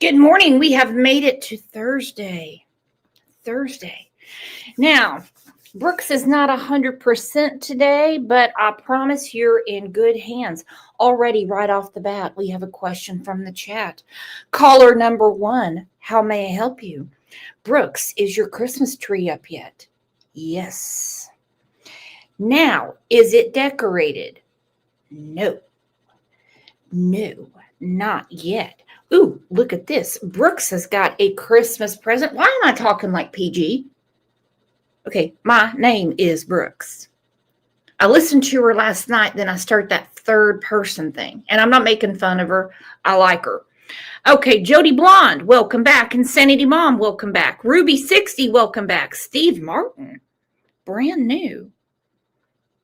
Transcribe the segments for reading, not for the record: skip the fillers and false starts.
Good morning. We have made it to Thursday. Now, Brooks is not 100% today, but I promise you're in good hands. Already, right off the bat, we have a question from the chat. Caller number 1, how may I help you? Brooks, is your Christmas tree up yet? Yes. Now, is it decorated? No, not yet. Ooh, look at this. Brooks has got a Christmas present. Why am I talking like PG? Okay, my name is Brooks. I listened to her last night, then I start that third person thing. And I'm not making fun of her. I like her. Okay, Jody Blonde, welcome back. Insanity Mom, welcome back. Ruby60, welcome back. Steve Martin, brand new.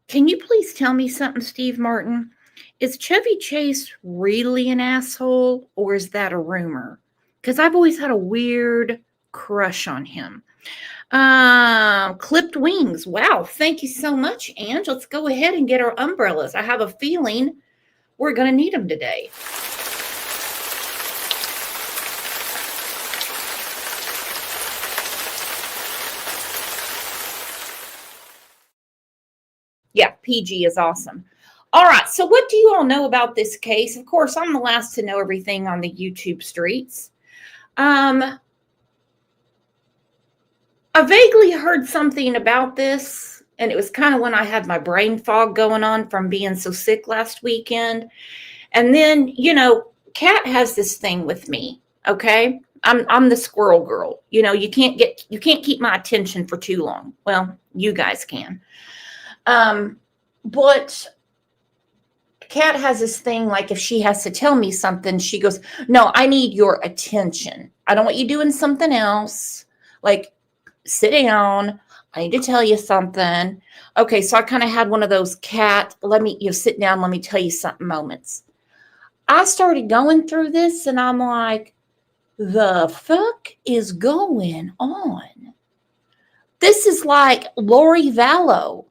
Can you please tell me something, Steve Martin? Is Chevy Chase really an asshole, or is that a rumor? Because I've always had a weird crush on him. Clipped wings. Wow, thank you so much, Ange. Let's go ahead and get our umbrellas. I have a feeling we're going to need them today. Yeah, PG is awesome. All right, so what do you all know about this case? Of course, I'm the last to know everything on the YouTube streets. I vaguely heard something about this, and it was kind of when I had my brain fog going on from being so sick last weekend. And then, Kat has this thing with me, okay? I'm the squirrel girl. You can't keep my attention for too long. Well, you guys can. But Kat has this thing, like if she has to tell me something, she goes, no, I need your attention. I don't want you doing something else. Like, sit down. I need to tell you something. Okay, so I kind of had one of those Kat, sit down, let me tell you something moments. I started going through this and I'm like, the fuck is going on? This is like Lori Vallow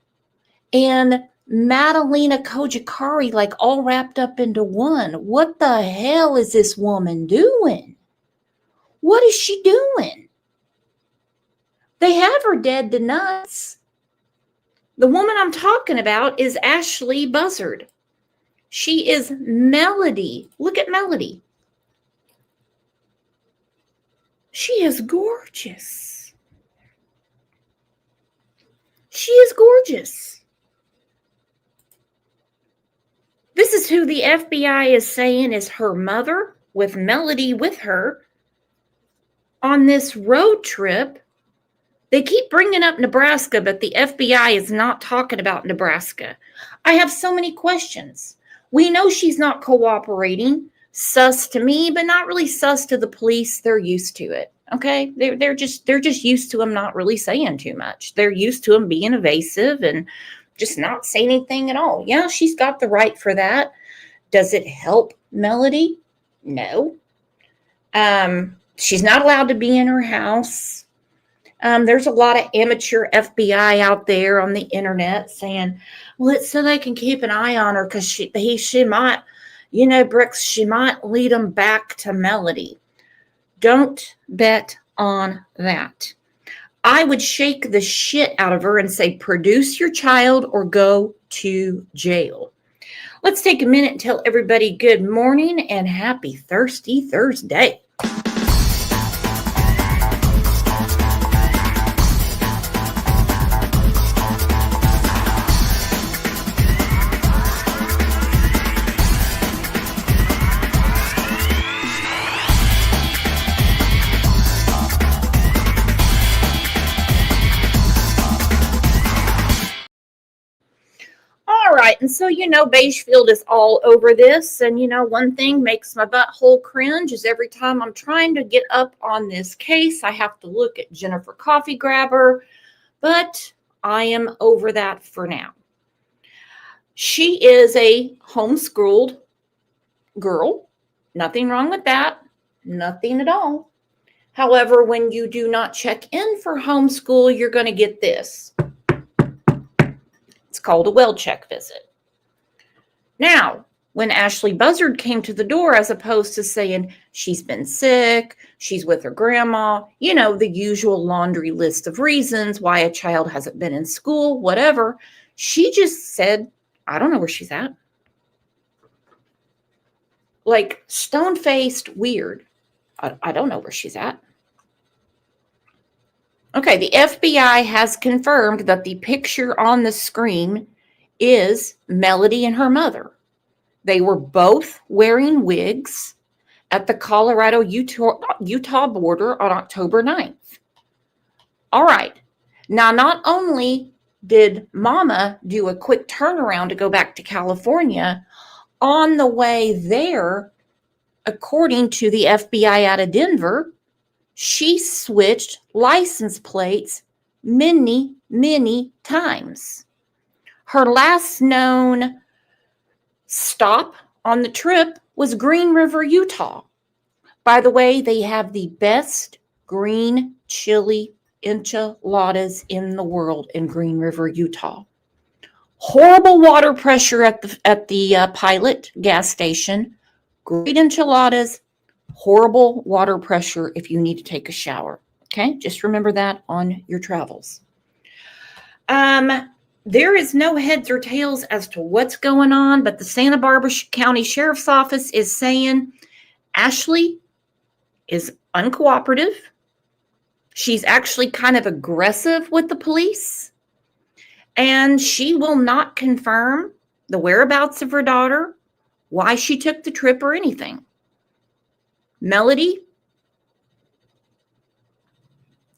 and Madalena Kojikari, like all wrapped up into one. What the hell is this woman doing? What is she doing? They have her dead to nuts. The woman I'm talking about is Ashley Buzzard. She is Melodee. Look at Melodee. She is gorgeous. She is gorgeous. This is who the FBI is saying is her mother, with Melodee with her on this road trip. They keep bringing up Nebraska, but the FBI is not talking about Nebraska. I have so many questions. We know she's not cooperating. Sus to me, but not really sus to the police. They're used to it. Okay, they're just used to them not really saying too much. They're used to them being evasive and just not say anything at all. Yeah, she's got the right for that. Does it help Melodee? No. She's not allowed to be in her house. There's a lot of amateur FBI out there on the internet saying, well, it's so they can keep an eye on her because she might, Brooks, she might lead them back to Melodee. Don't bet on that. I would shake the shit out of her and say, produce your child or go to jail. Let's take a minute and tell everybody good morning and happy Thirsty Thursday. And so, Beigefield is all over this. And, one thing makes my butthole cringe is every time I'm trying to get up on this case, I have to look at Jennifer Coffee Grabber. But I am over that for now. She is a homeschooled girl. Nothing wrong with that. Nothing at all. However, when you do not check in for homeschool, you're going to get this. It's called a well check visit. Now, when Ashley Buzzard came to the door, as opposed to saying she's been sick, she's with her grandma, the usual laundry list of reasons why a child hasn't been in school, whatever. She just said, I don't know where she's at. Like stone-faced weird. I don't know where she's at. Okay, the FBI has confirmed that the picture on the screen is Melodee and her mother. They were both wearing wigs at the Colorado-Utah border on October 9th. All right. Now, not only did Mama do a quick turnaround to go back to California, on the way there, according to the FBI out of Denver, she switched license plates many, many times. Her last known stop on the trip was Green River, Utah. By the way, they have the best green chili enchiladas in the world in Green River, Utah. Horrible water pressure at the Pilot gas station. Great enchiladas. Horrible water pressure if you need to take a shower. Okay, just remember that on your travels. There is no heads or tails as to what's going on, but the Santa Barbara County Sheriff's Office is saying Ashley is uncooperative. She's actually kind of aggressive with the police, and she will not confirm the whereabouts of her daughter, why she took the trip, or anything. Melodee,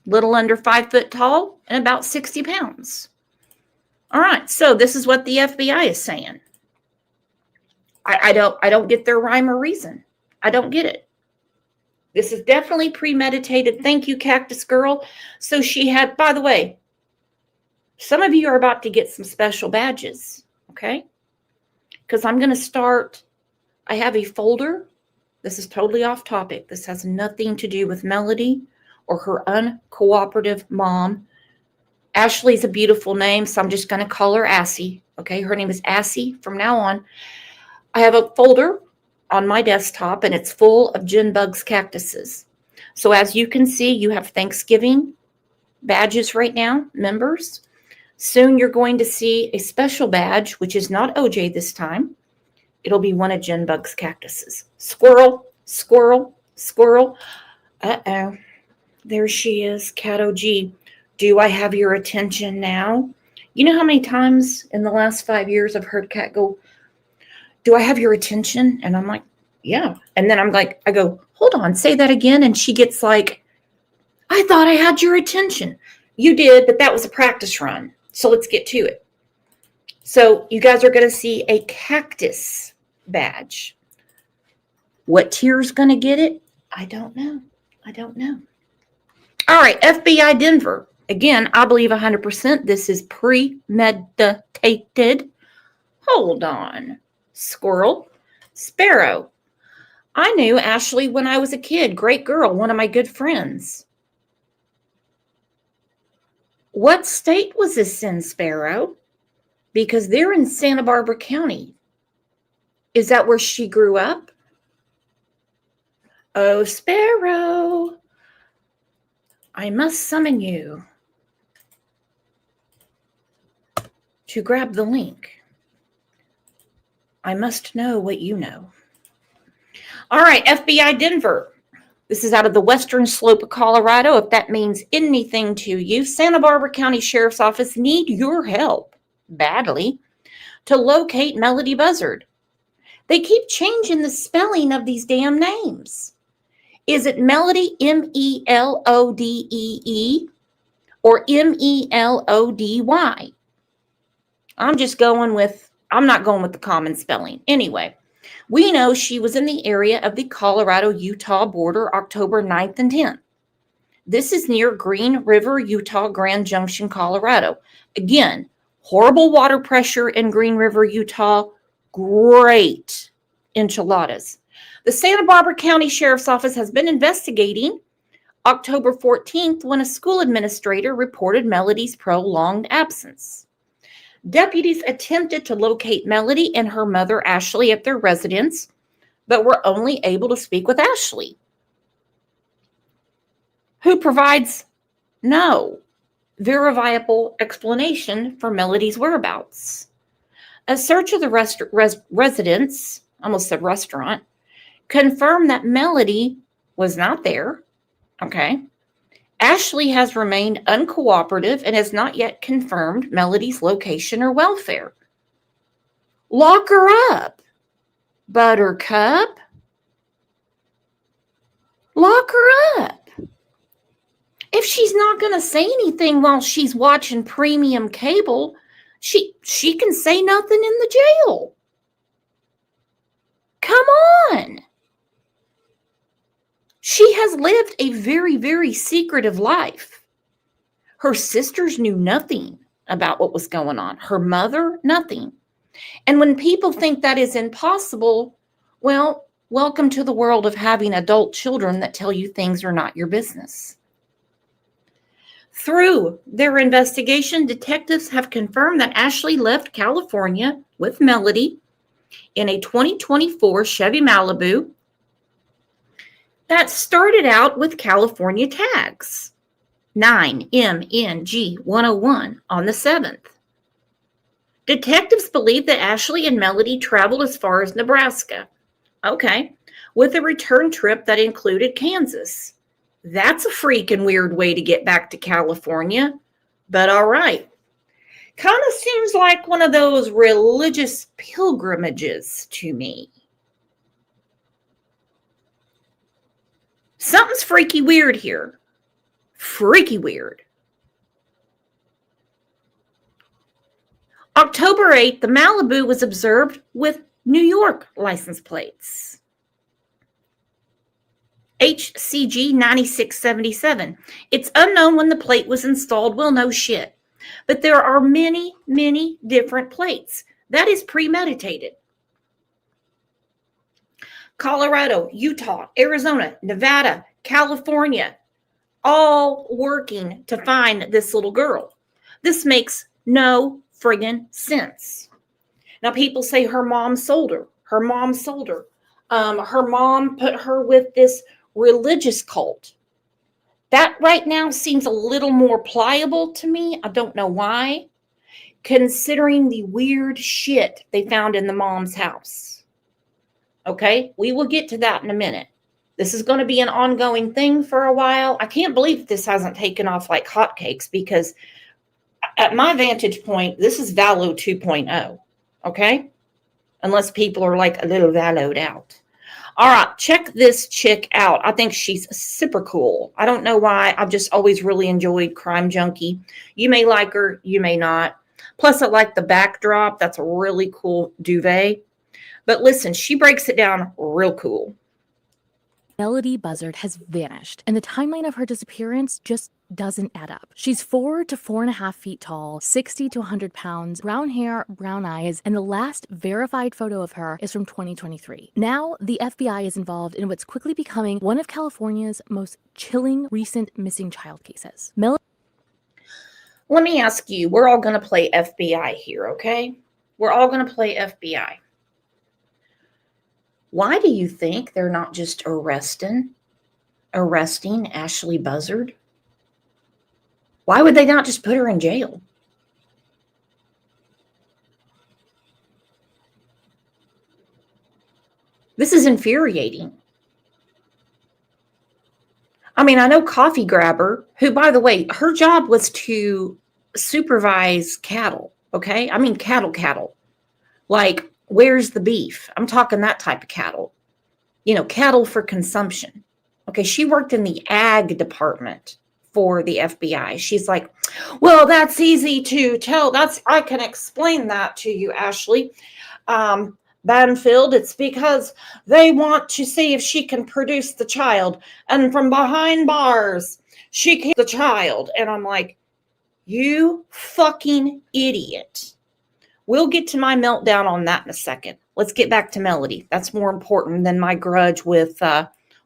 little under 5 foot tall and about 60 pounds. All right, so this is what the FBI is saying. I don't get their rhyme or reason. I don't get it. This is definitely premeditated. Thank you, Cactus Girl. So she had, by the way, some of you are about to get some special badges, okay? Because I'm going to start, I have a folder. This is totally off topic. This has nothing to do with Melodee or her uncooperative mom. Ashley's a beautiful name, so I'm just going to call her Assie. Okay, her name is Assie from now on. I have a folder on my desktop, and it's full of gin bugs cactuses. So as you can see, you have Thanksgiving badges right now, members. Soon you're going to see a special badge, which is not OJ this time. It'll be one of gin bugs cactuses. Squirrel, squirrel, squirrel. Uh-oh. There she is, Cat OG. Do I have your attention now? You know how many times in the last 5 years I've heard Cat go, do I have your attention? And I'm like, yeah. And then I go, hold on, say that again. And she gets like, I thought I had your attention. You did, but that was a practice run. So let's get to it. So you guys are going to see a cactus badge. What tier's going to get it? I don't know. All right, FBI Denver. Again, I believe 100% this is premeditated. Hold on. Squirrel. Sparrow. I knew Ashley when I was a kid. Great girl. One of my good friends. What state was this in, Sparrow? Because they're in Santa Barbara County. Is that where she grew up? Oh, Sparrow. I must summon you to grab the link. I must know what you know. All right, FBI Denver. This is out of the western slope of Colorado. If that means anything to you, Santa Barbara County Sheriff's Office need your help badly to locate Melodee Buzzard. They keep changing the spelling of these damn names. Is it Melodee, M-E-L-O-D-E-E, or M-E-L-O-D-Y? I'm not going with the common spelling. Anyway, we know she was in the area of the Colorado-Utah border October 9th and 10th. This is near Green River, Utah, Grand Junction, Colorado. Again, horrible water pressure in Green River, Utah. Great enchiladas. The Santa Barbara County Sheriff's Office has been investigating October 14th when a school administrator reported Melodee's prolonged absence. Deputies attempted to locate Melodee and her mother, Ashley, at their residence, but were only able to speak with Ashley, who provides no verifiable explanation for Melodee's whereabouts. A search of the residence, almost said restaurant, confirmed that Melodee was not there. Okay. Ashley has remained uncooperative and has not yet confirmed Melodee's location or welfare. Lock her up, Buttercup. Lock her up. If she's not going to say anything while she's watching premium cable, she can say nothing in the jail. Come on. She has lived a very, very secretive life. Her sisters knew nothing about what was going on. Her mother, nothing. And when people think that is impossible, well, welcome to the world of having adult children that tell you things are not your business. Through their investigation, detectives have confirmed that Ashley left California with Melodee in a 2024 Chevy Malibu that started out with California tags, 9MNG101 on the 7th. Detectives believe that Ashley and Melodee traveled as far as Nebraska, with a return trip that included Kansas. That's a freaking weird way to get back to California, but all right. Kind of seems like one of those religious pilgrimages to me. Something's freaky weird here. Freaky weird. October 8th, the Malibu was observed with New York license plates. HCG 9677. It's unknown when the plate was installed. Well, no shit. But there are many, many different plates. That is premeditated. Colorado, Utah, Arizona, Nevada, California, all working to find this little girl. This makes no friggin' sense. Now, people say her mom sold her. Her mom sold her. Her mom put her with this religious cult. That right now seems a little more pliable to me. I don't know why, considering the weird shit they found in the mom's house. Okay, we will get to that in a minute. This is going to be an ongoing thing for a while. I can't believe this hasn't taken off like hotcakes because at my vantage point, this is Valo 2.0. Okay, unless people are like a little Valoed out. All right, check this chick out. I think she's super cool. I don't know why. I've just always really enjoyed Crime Junkie. You may like her, you may not. Plus, I like the backdrop. That's a really cool duvet. But listen, she breaks it down real cool. Melodee Buzzard has vanished, and the timeline of her disappearance just doesn't add up. She's 4 to 4.5 feet tall, 60 to 100 pounds, brown hair, brown eyes, and the last verified photo of her is from 2023. Now, the FBI is involved in what's quickly becoming one of California's most chilling recent missing child cases. Let me ask you, we're all going to play FBI here, okay? We're all going to play FBI. Why do you think they're not just arresting Ashley Buzzard? Why would they not just put her in jail? This is infuriating. I mean, I know Coffee Grabber, who, by the way, her job was to supervise cattle, okay? I mean, cattle. Like, where's the beef? I'm talking that type of cattle. You know, cattle for consumption. Okay, she worked in the ag department for the FBI. She's like, well, that's easy to tell. I can explain that to you, Ashley. Banfield, it's because they want to see if she can produce the child. And from behind bars, she can the child. And I'm like, you fucking idiot. We'll get to my meltdown on that in a second. Let's get back to Melodee. That's more important than my grudge with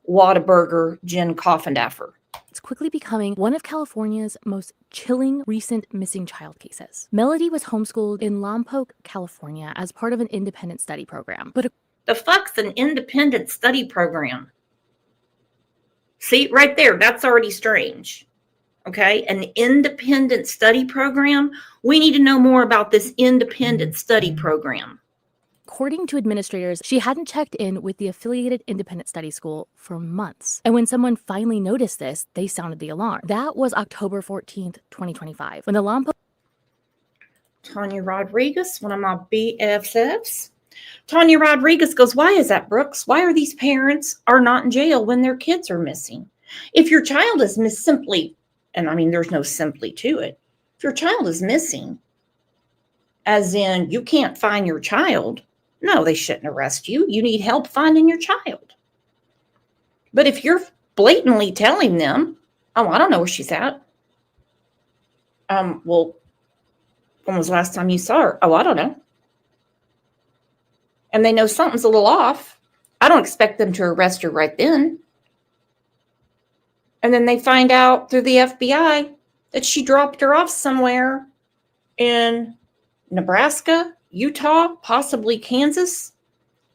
Whataburger Jen Coffindaffer. It's quickly becoming one of California's most chilling recent missing child cases. Melodee was homeschooled in Lompoc, California, as part of an independent study program. But the fuck's an independent study program? See, right there, that's already strange. Okay, an independent study program. We need to know more about this independent study program. according to administrators, she hadn't checked in with the affiliated independent study school for months. And when someone finally noticed this, they sounded the alarm. That was October 14th, 2025, when the Lompoc Tanya Rodriguez, one of my BFFs. Tanya Rodriguez goes, why is that, Brooks? Why are these parents are not in jail when their kids are missing? If your child is simply, and I mean, there's no simply to it. If your child is missing, as in you can't find your child, no, they shouldn't arrest you. You need help finding your child. But if you're blatantly telling them, oh, I don't know where she's at. Well, when was the last time you saw her? Oh, I don't know. And they know something's a little off. I don't expect them to arrest her right then. And then they find out through the FBI that she dropped her off somewhere in Nebraska, Utah, possibly Kansas,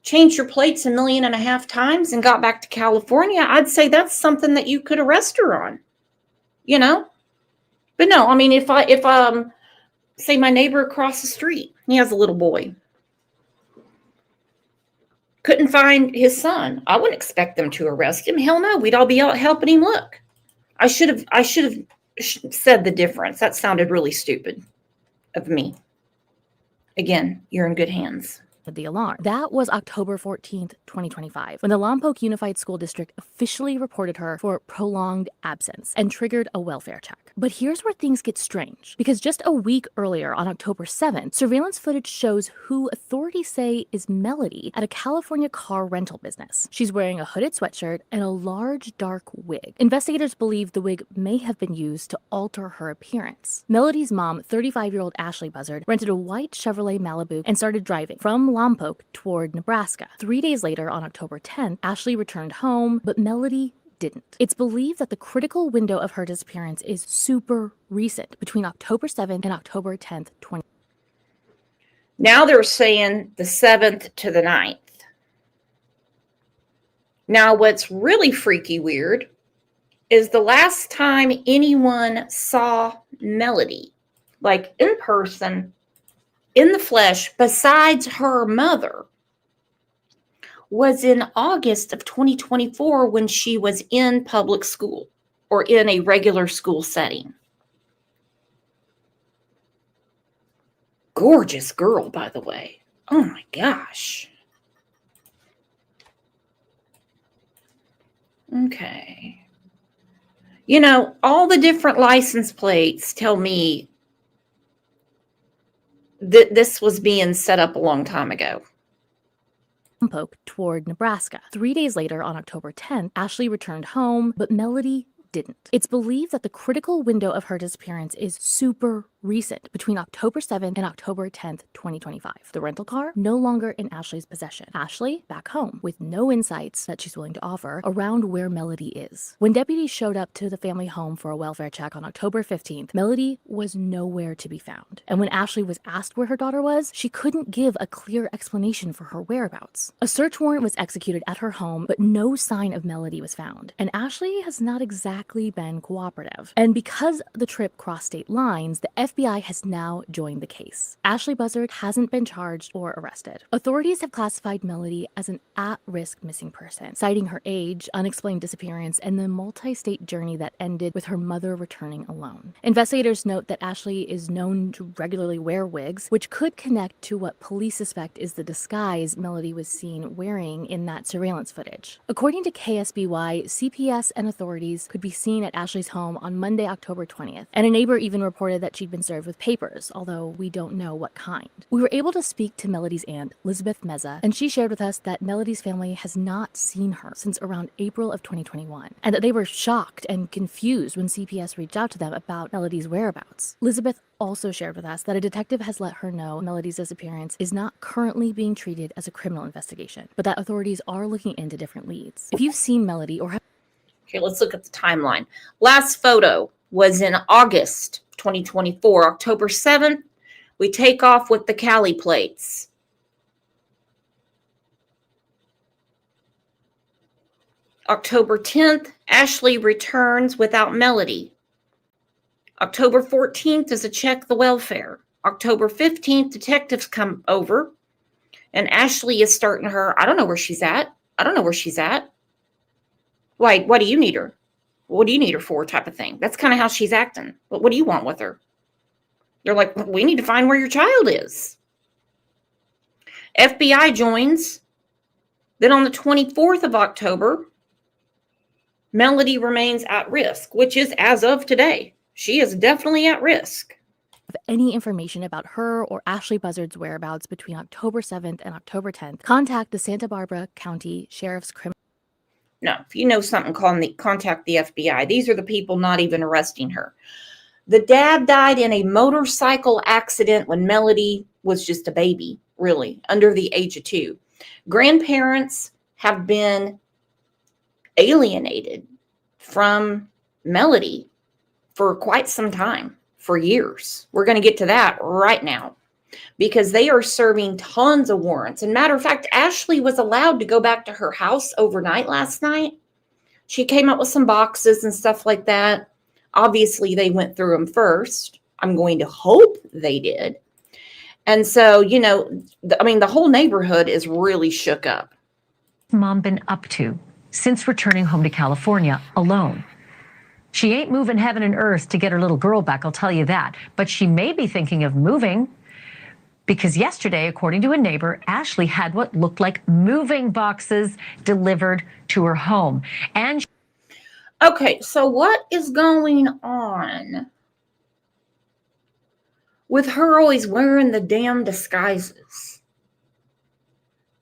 changed her plates 1.5 million times and got back to California. I'd say that's something that you could arrest her on, you know? But no, I mean, if say my neighbor across the street, he has a little boy, couldn't find his son, I wouldn't expect them to arrest him. Hell no, we'd all be out helping him look. I should have said the difference. That sounded really stupid of me. Again, you're in good hands. the alarm. That was October 14th, 2025, when the Lompoc Unified School District officially reported her for prolonged absence and triggered a welfare check. But here's where things get strange, because just a week earlier, on October 7th, surveillance footage shows who authorities say is Melodee at a California car rental business. She's wearing a hooded sweatshirt and a large dark wig. Investigators believe the wig may have been used to alter her appearance. Melodee's mom, 35-year-old Ashley Buzzard, rented a white Chevrolet Malibu and started driving from Lompoc toward Nebraska. 3 days later, on October 10th, Ashley returned home, but Melodee didn't. It's believed that the critical window of her disappearance is super recent, between October 7th and October 10th, 20. Now they're saying the 7th to the 9th. Now, what's really freaky weird is the last time anyone saw Melodee, like in person, in the flesh, besides her mother, was in August of 2024 when she was in public school or in a regular school setting. Gorgeous girl, by the way. Oh my gosh. Okay. You know, all the different license plates tell me that this was being set up a long time ago. Lompoc toward Nebraska. 3 days later, on October 10th, Ashley returned home, but Melodee didn't. It's believed that the critical window of her disappearance is super recent, between October 7th and October 10th, 2025. The rental car no longer in Ashley's possession. Ashley back home with no insights that she's willing to offer around where Melodee is. When deputies showed up to the family home for a welfare check on October 15th, Melodee was nowhere to be found. And when Ashley was asked where her daughter was, she couldn't give a clear explanation for her whereabouts. A search warrant was executed at her home, but no sign of Melodee was found. And Ashley has not exactly been cooperative. And because the trip crossed state lines, the FBI has now joined the case. Ashley Buzzard hasn't been charged or arrested. Authorities have classified Melodee as an at-risk missing person, citing her age, unexplained disappearance, and the multi-state journey that ended with her mother returning alone. Investigators note that Ashley is known to regularly wear wigs, which could connect to what police suspect is the disguise Melodee was seen wearing in that surveillance footage. According to KSBY, CPS and authorities could be seen at Ashley's home on Monday, October 20th, and a neighbor even reported that she'd been served with papers, although we don't know what kind. We were able to speak to Melodee's aunt, Elizabeth Meza, and she shared with us that Melodee's family has not seen her since around April of 2021, and that they were shocked and confused when CPS reached out to them about Melodee's whereabouts. Elizabeth also shared with us that a detective has let her know Melodee's disappearance is not currently being treated as a criminal investigation, but that authorities are looking into different leads. If you've seen Melodee or have Okay, let's look at the timeline. Last photo was in August 2024, October 7th. We take off with the Cali plates. October 10th, Ashley returns without Melodee. October 14th is a check the welfare. October 15th, detectives come over, and Ashley is starting her, I don't know where she's at. I don't know where she's at. Why do you need her? What do you need her for, type of thing. That's kind of how she's acting. But what do you want with her? They're like, we need to find where your child is. FBI joins. Then on the 24th of October, Melodee remains at risk, which is as of today. She is definitely at risk. Any information about her or Ashley Buzzard's whereabouts between October 7th and October 10th, contact the Santa Barbara County Sheriff's Criminal. No, if you know something, contact the FBI. These are the people not even arresting her. The dad died in a motorcycle accident when Melodee was just a baby, really, under the age of 2. Grandparents have been alienated from Melodee for quite some time, for years. We're going to get to that right now because they are serving tons of warrants. And matter of fact, Ashley was allowed to go back to her house overnight last night. She came up with some boxes and stuff like that. Obviously, they went through them first. I'm going to hope they did. And so, you know, the whole neighborhood is really shook up. Mom been up to since returning home to California alone? She ain't moving heaven and earth to get her little girl back, I'll tell you that. But she may be thinking of moving because yesterday, according to a neighbor, Ashley had what looked like moving boxes delivered to her home. And okay, so what is going on with her always wearing the damn disguises?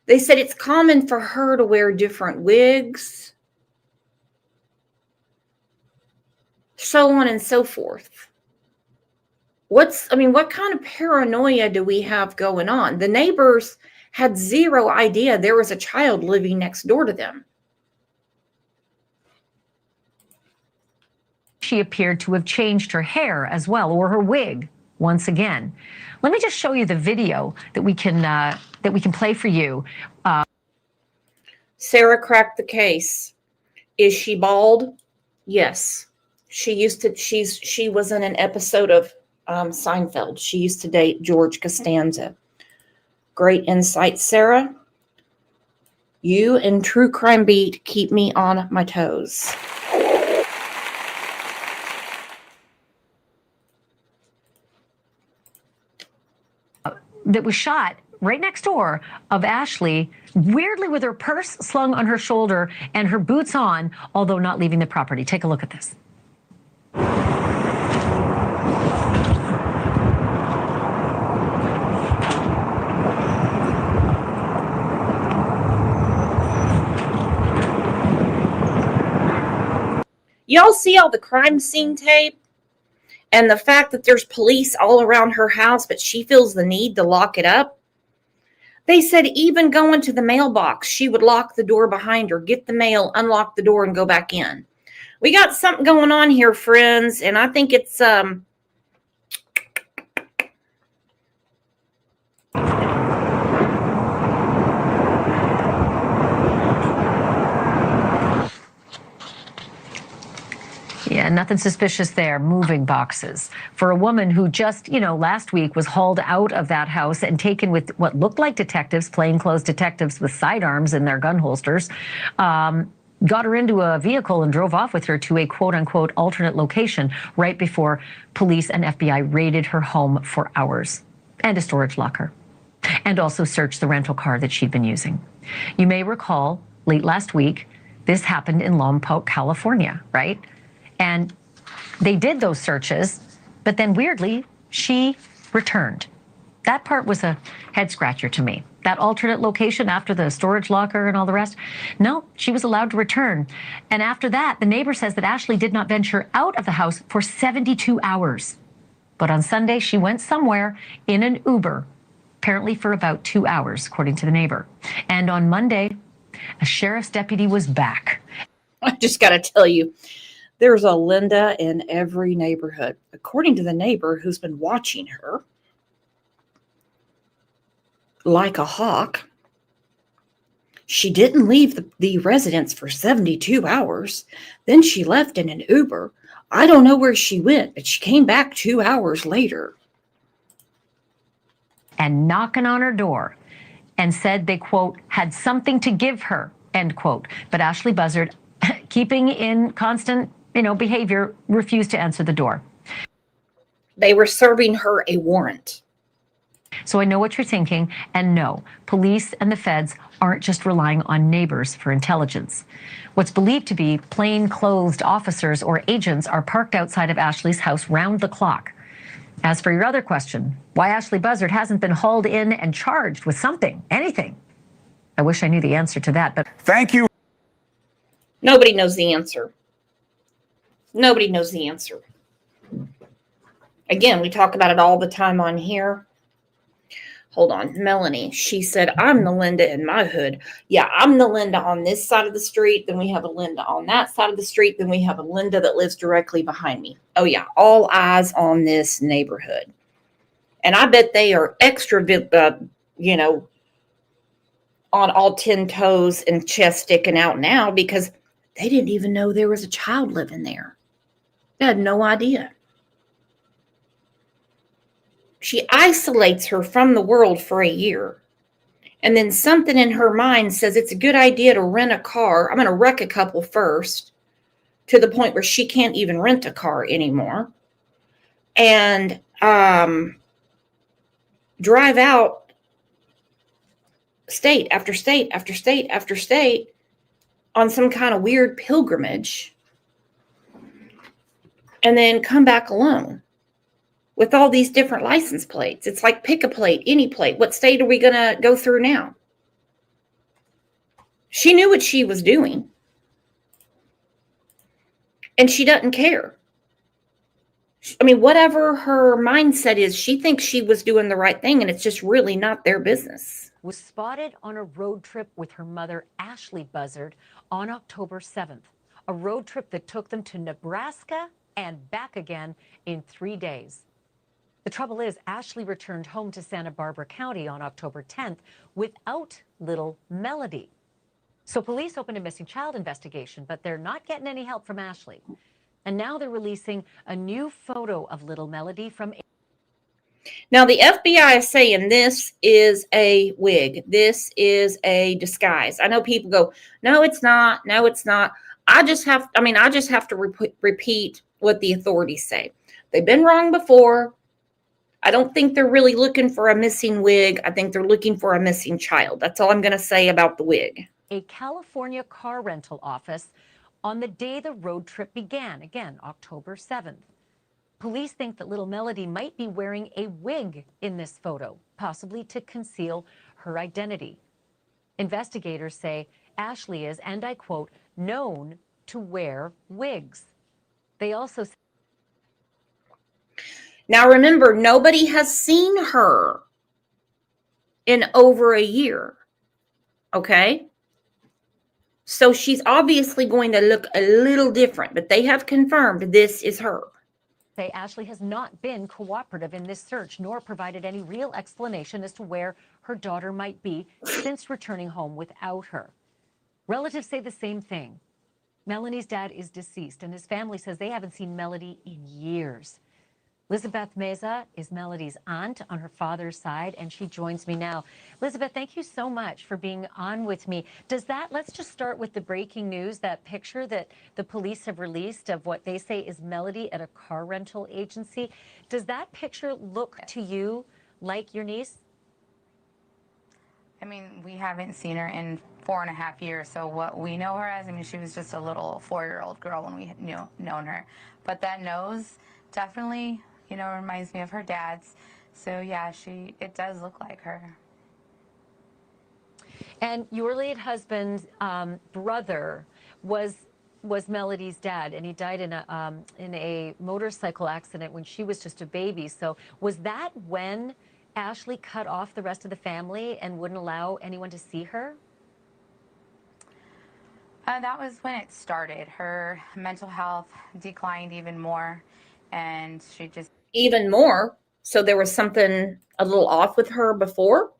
They said it's common for her to wear different wigs, so on and so forth. What kind of paranoia do we have going on? The neighbors had zero idea there was a child living next door to them. she appeared to have changed her hair as well, or her wig once again. Let me just show you the video that we can play for you. Sarah cracked the case. Is she bald? Yes. She was in an episode of Seinfeld. She used to date George Costanza. Great insight, Sarah. You and True Crime Beat keep me on my toes. That was shot right next door of Ashley, weirdly with her purse slung on her shoulder and her boots on, although not leaving the property. Take a look at this. Y'all see all the crime scene tape? And the fact that there's police all around her house, but she feels the need to lock it up. They said even going to the mailbox, she would lock the door behind her, get the mail, unlock the door, and go back in. We got something going on here, friends, and I think it's Yeah, nothing suspicious there. Moving boxes. For a woman who just, last week was hauled out of that house and taken with what looked like detectives, plainclothes detectives with sidearms in their gun holsters, got her into a vehicle and drove off with her to a quote-unquote alternate location right before police and FBI raided her home for hours, and a storage locker, and also searched the rental car that she'd been using. You may recall late last week, this happened in Lompoc, California, right? And they did those searches, but then weirdly, she returned. That part was a head scratcher to me. That alternate location after the storage locker and all the rest, no, she was allowed to return. And after that, the neighbor says that Ashley did not venture out of the house for 72 hours. But on Sunday, she went somewhere in an Uber, apparently for about 2 hours, according to the neighbor. And on Monday, a sheriff's deputy was back. I just got to tell you, there's a Linda in every neighborhood. According to the neighbor who's been watching her like a hawk, she didn't leave the residence for 72 hours. Then she left in an Uber. I don't know where she went, but she came back 2 hours later. And knocking on her door and said they, quote, had something to give her, end quote. But Ashley Buzzard, keeping in constant, behavior, refused to answer the door. They were serving her a warrant. So I know what you're thinking, and no, police and the feds aren't just relying on neighbors for intelligence. What's believed to be plain-clothed officers or agents are parked outside of Ashley's house round the clock. As for your other question, why Ashley Buzzard hasn't been hauled in and charged with something, anything, I wish I knew the answer to that, but... Thank you. Nobody knows the answer. Nobody knows the answer. Again, we talk about it all the time on here. Hold on, Melanie. She said, I'm the Linda in my hood. Yeah, I'm the Linda on this side of the street. Then we have a Linda on that side of the street. Then we have a Linda that lives directly behind me. Oh, yeah, all eyes on this neighborhood. And I bet they are extra, on all 10 toes and chest sticking out now because they didn't even know there was a child living there. They had no idea. She isolates her from the world for a year. And then something in her mind says it's a good idea to rent a car. I'm going to wreck a couple first to the point where she can't even rent a car anymore. And drive out state after state after state after state on some kind of weird pilgrimage. And then come back alone. With all these different license plates. It's like pick a plate, any plate. What state are we going to go through now? She knew what she was doing. And she doesn't care. I mean, whatever her mindset is, she thinks she was doing the right thing, and it's just really not their business. Was spotted on a road trip with her mother, Ashley Buzzard, on October 7th. A road trip that took them to Nebraska and back again in 3 days. The trouble is, Ashley returned home to Santa Barbara County on October 10th without little Melodee. So police opened a missing child investigation, but they're not getting any help from Ashley. And now they're releasing a new photo of little Melodee from... Now, the FBI is saying this is a wig. This is a disguise. I know people go, no, it's not. No, it's not. I just have to repeat what the authorities say. They've been wrong before. I don't think they're really looking for a missing wig. I think they're looking for a missing child. That's all I'm going to say about the wig. A California car rental office on the day the road trip began, again, October 7th. Police think that little Melodee might be wearing a wig in this photo, possibly to conceal her identity. Investigators say Ashley is, and I quote, known to wear wigs. They also... Now, remember, nobody has seen her in over a year, okay? So she's obviously going to look a little different, but they have confirmed this is her. Say Ashley has not been cooperative in this search, nor provided any real explanation as to where her daughter might be since returning home without her. Relatives say the same thing. Melanie's dad is deceased, and his family says they haven't seen Melodee in years. Elizabeth Meza is Melodee's aunt on her father's side, and she joins me now. Elizabeth, thank you so much for being on with me. Let's just start with the breaking news, that picture that the police have released of what they say is Melodee at a car rental agency. Does that picture look to you like your niece? I mean, we haven't seen her in 4.5 years, so what we know her as, I mean, she was just a little 4-year-old girl when we known her. But that nose definitely, reminds me of her dad's. So yeah, it does look like her. And your late husband's brother was Melodee's dad, and he died in a motorcycle accident when she was just a baby. So was that when Ashley cut off the rest of the family and wouldn't allow anyone to see her? That was when it started. Her mental health declined even more, and she just Even more. So there was something a little off with her before?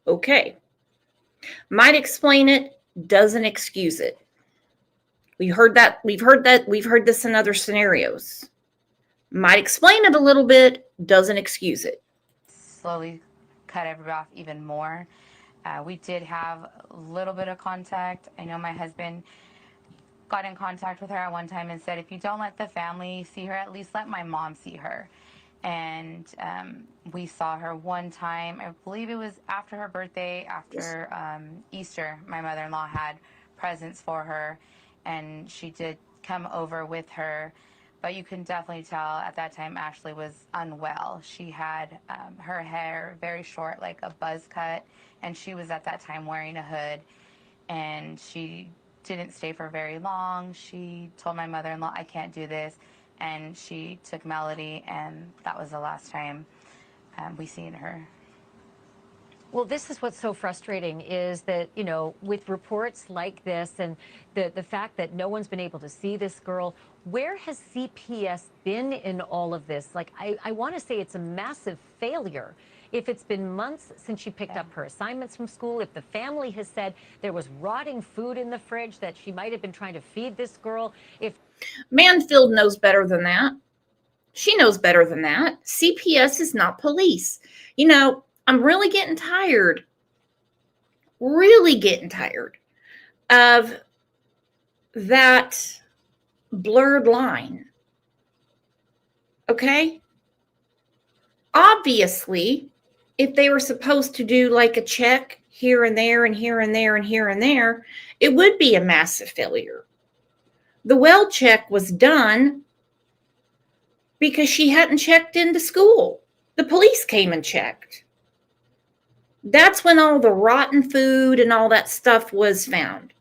Okay. Might explain it, doesn't excuse it. We've heard this in other scenarios. Might explain it a little bit, doesn't excuse it. slowly cut everybody off even more. We did have a little bit of contact. I know my husband got in contact with her at one time and said, if you don't let the family see her, at least let my mom see her. And we saw her one time, I believe it was after her birthday, after Easter. My mother-in-law had presents for her, and she did come over with her. But you can definitely tell at that time Ashley was unwell. She had her hair very short, like a buzz cut, and she was at that time wearing a hood. And she didn't stay for very long. She told my mother-in-law, I can't do this. And she took Melodee, and that was the last time we seen her. Well, this is what's so frustrating is that, you know, with reports like this and the fact that no one's been able to see this girl, where has CPS been in all of this? Like, I want to say it's a massive failure. If it's been months since she picked up her assignments from school, if the family has said there was rotting food in the fridge that she might have been trying to feed this girl, if Manfield knows better than that. She knows better than that. CPS is not police. You know, I'm really getting tired of that blurred line. Okay? Obviously, if they were supposed to do like a check here and there and here and there and here and there, it would be a massive failure. The well check was done because she hadn't checked into school. The police came and checked. That's when all the rotten food and all that stuff was found.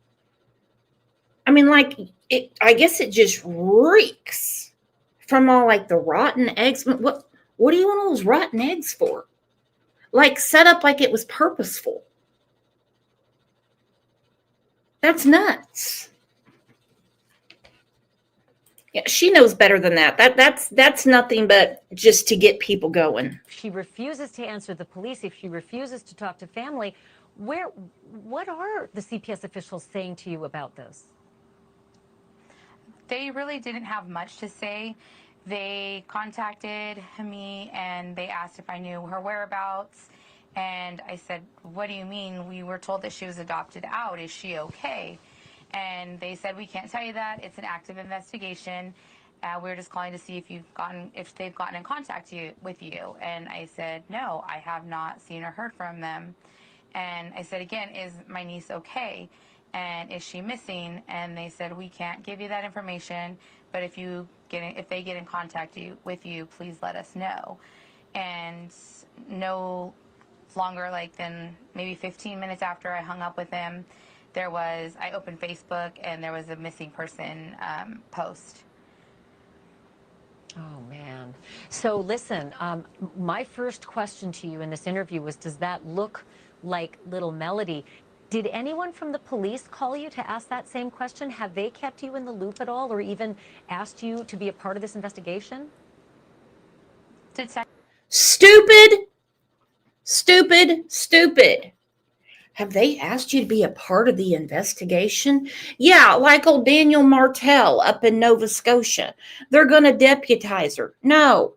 I mean, like, I guess it just reeks from all like the rotten eggs. What do you want all those rotten eggs for? Like, set up like it was purposeful. That's nuts. Yeah, she knows better than that. That's nothing but just to get people going. she refuses to answer the police, if she refuses to talk to family, what are the CPS officials saying to you about this? They really didn't have much to say. They contacted me and they asked if I knew her whereabouts. And I said, what do you mean? We were told that she was adopted out. Is she okay? And they said, we can't tell you that. It's an active investigation. We're just calling to see if they've gotten in contact with you. And I said, no, I have not seen or heard from them. And I said, again, is my niece okay? And is she missing? And they said, we can't give you that information, but if they get in contact with you, please let us know. And no longer than maybe 15 minutes after I hung up with him, I opened Facebook and there was a missing person post. Oh, man. So listen, my first question to you in this interview was, does that look like little Melodee? Did anyone from the police call you to ask that same question? Have they kept you in the loop at all or even asked you to be a part of this investigation? Stupid, stupid, stupid. Have they asked you to be a part of the investigation? Yeah, like old Daniel Martell up in Nova Scotia. They're going to deputize her. No.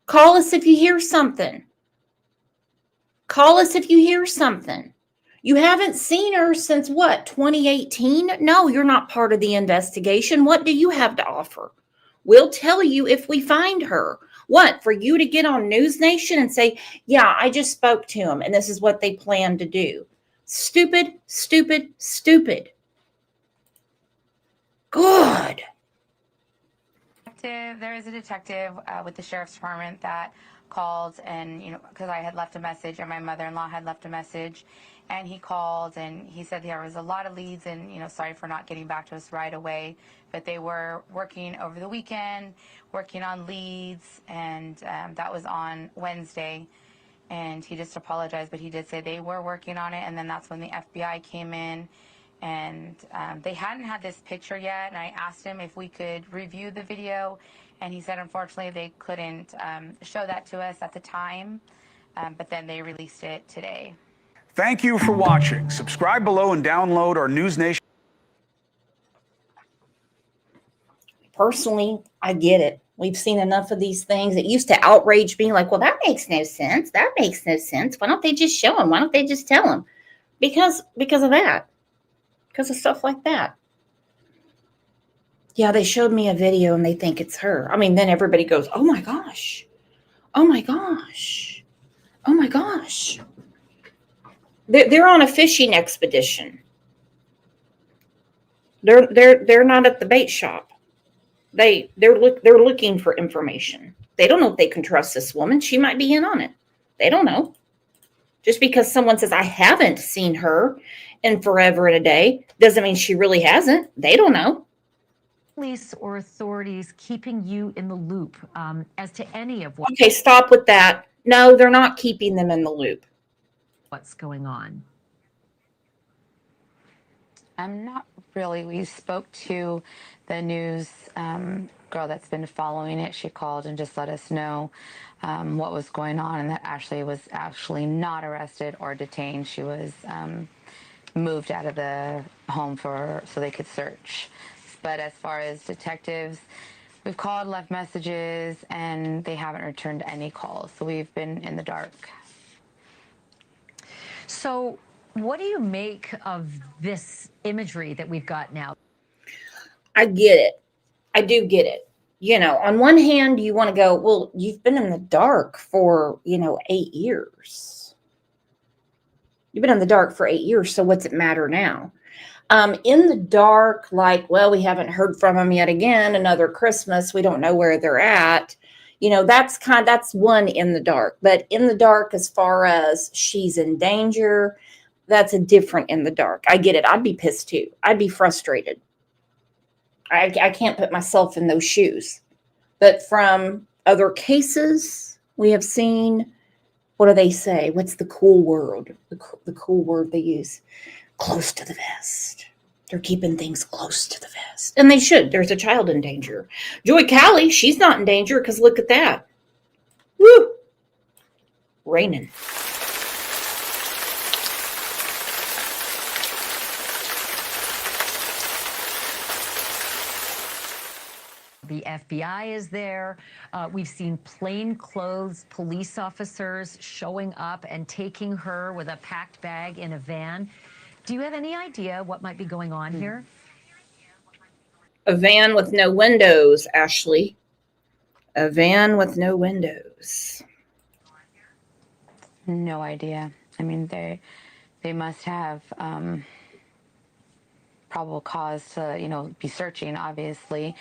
Call us if you hear something. Call us if you hear something. You haven't seen her since what, 2018? No, you're not part of the investigation. What do you have to offer? We'll tell you if we find her. What, for you to get on News Nation and say, yeah, I just spoke to him and this is what they plan to do? Stupid, stupid, stupid. Good. There is a detective with the sheriff's department that called, and because I had left a message and my mother-in-law had left a message, and he called and he said there was a lot of leads, and sorry for not getting back to us right away, but they were working over the weekend, working on leads, and that was on Wednesday. and he just apologized, but he did say they were working on it. And then that's when the FBI came in, and they hadn't had this picture yet. And I asked him if we could review the video, and he said unfortunately they couldn't show that to us at the time, but then they released it today. Thank you for watching. Subscribe below and download our News Nation. Personally, I get it. We've seen enough of these things. It used to outrage me like, well, that makes no sense. That makes no sense. Why don't they just show them? Why don't they just tell them? Because of that. Because of stuff like that. Yeah, they showed me a video and they think it's her. I mean, then everybody goes, oh my gosh. Oh my gosh. Oh my gosh. They're on a fishing expedition. They're not at the bait shop. They're looking for information. They don't know if they can trust this woman. She might be in on it. They don't know. Just because someone says, I haven't seen her in forever and a day, doesn't mean she really hasn't. They don't know. Police or authorities keeping you in the loop as to any of what? Okay, stop with that. No, they're not keeping them in the loop. What's going on? I'm not really. We spoke to the news girl that's been following it. She called and just let us know what was going on, and that Ashley was actually not arrested or detained. She was moved out of the home so they could search. But as far as detectives, we've called, left messages, and they haven't returned any calls. So we've been in the dark. So what do you make of this imagery that we've got now? I get it. I do get it. You know, on one hand, you want to go, well, you've been in the dark for, 8 years. You've been in the dark for 8 years. So what's it matter now? In the dark, like, well, we haven't heard from them yet again. Another Christmas. We don't know where they're at. That's one in the dark. But in the dark, as far as she's in danger, that's a different in the dark. I get it. I'd be pissed too. I'd be frustrated. I can't put myself in those shoes. But from other cases we have seen, what do they say? What's the cool word? The cool word they use? Close to the vest. They're keeping things close to the vest. And they should. There's a child in danger. Joy Callie, she's not in danger because look at that. Woo! Raining. The FBI is there. We've seen plainclothes police officers showing up and taking her with a packed bag in a van. Do you have any idea what might be going on here? A van with no windows, Ashley. A van with no windows. No idea. I mean, they must have probable cause to, be searching, obviously.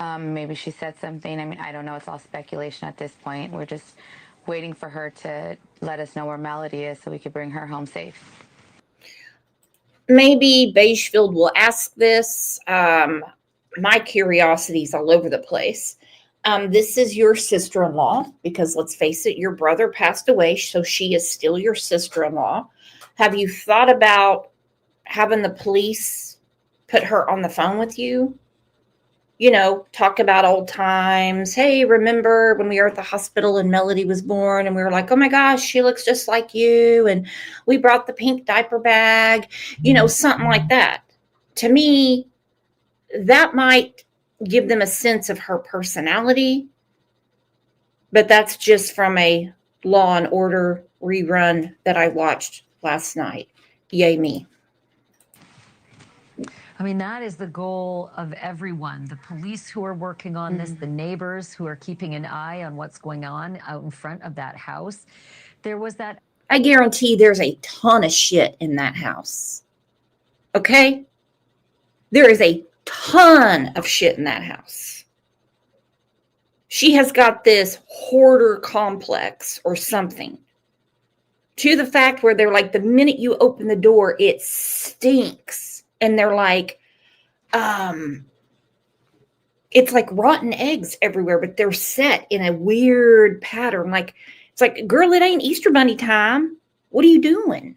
Maybe she said something. I mean, I don't know. It's all speculation at this point. We're just waiting for her to let us know where Melodee is so we could bring her home safe. Maybe Beigefield will ask this. My curiosity's all over the place. This is your sister-in-law, because let's face it, your brother passed away, so she is still your sister-in-law. Have you thought about having the police put her on the phone with you? Talk about old times. Hey, remember when we were at the hospital and Melodee was born and we were like, oh my gosh, she looks just like you. And we brought the pink diaper bag, something like that. To me, that might give them a sense of her personality. But that's just from a Law and Order rerun that I watched last night. Yay me. I mean, that is the goal of everyone. The police who are working on this, the neighbors who are keeping an eye on what's going on out in front of that house. There was that. I guarantee there's a ton of shit in that house. Okay? There is a ton of shit in that house. She has got this hoarder complex or something. To the fact where they're like, the minute you open the door, it stinks. And they're like, it's like rotten eggs everywhere, but they're set in a weird pattern. Like It's like, girl, it ain't Easter Bunny time. What are you doing?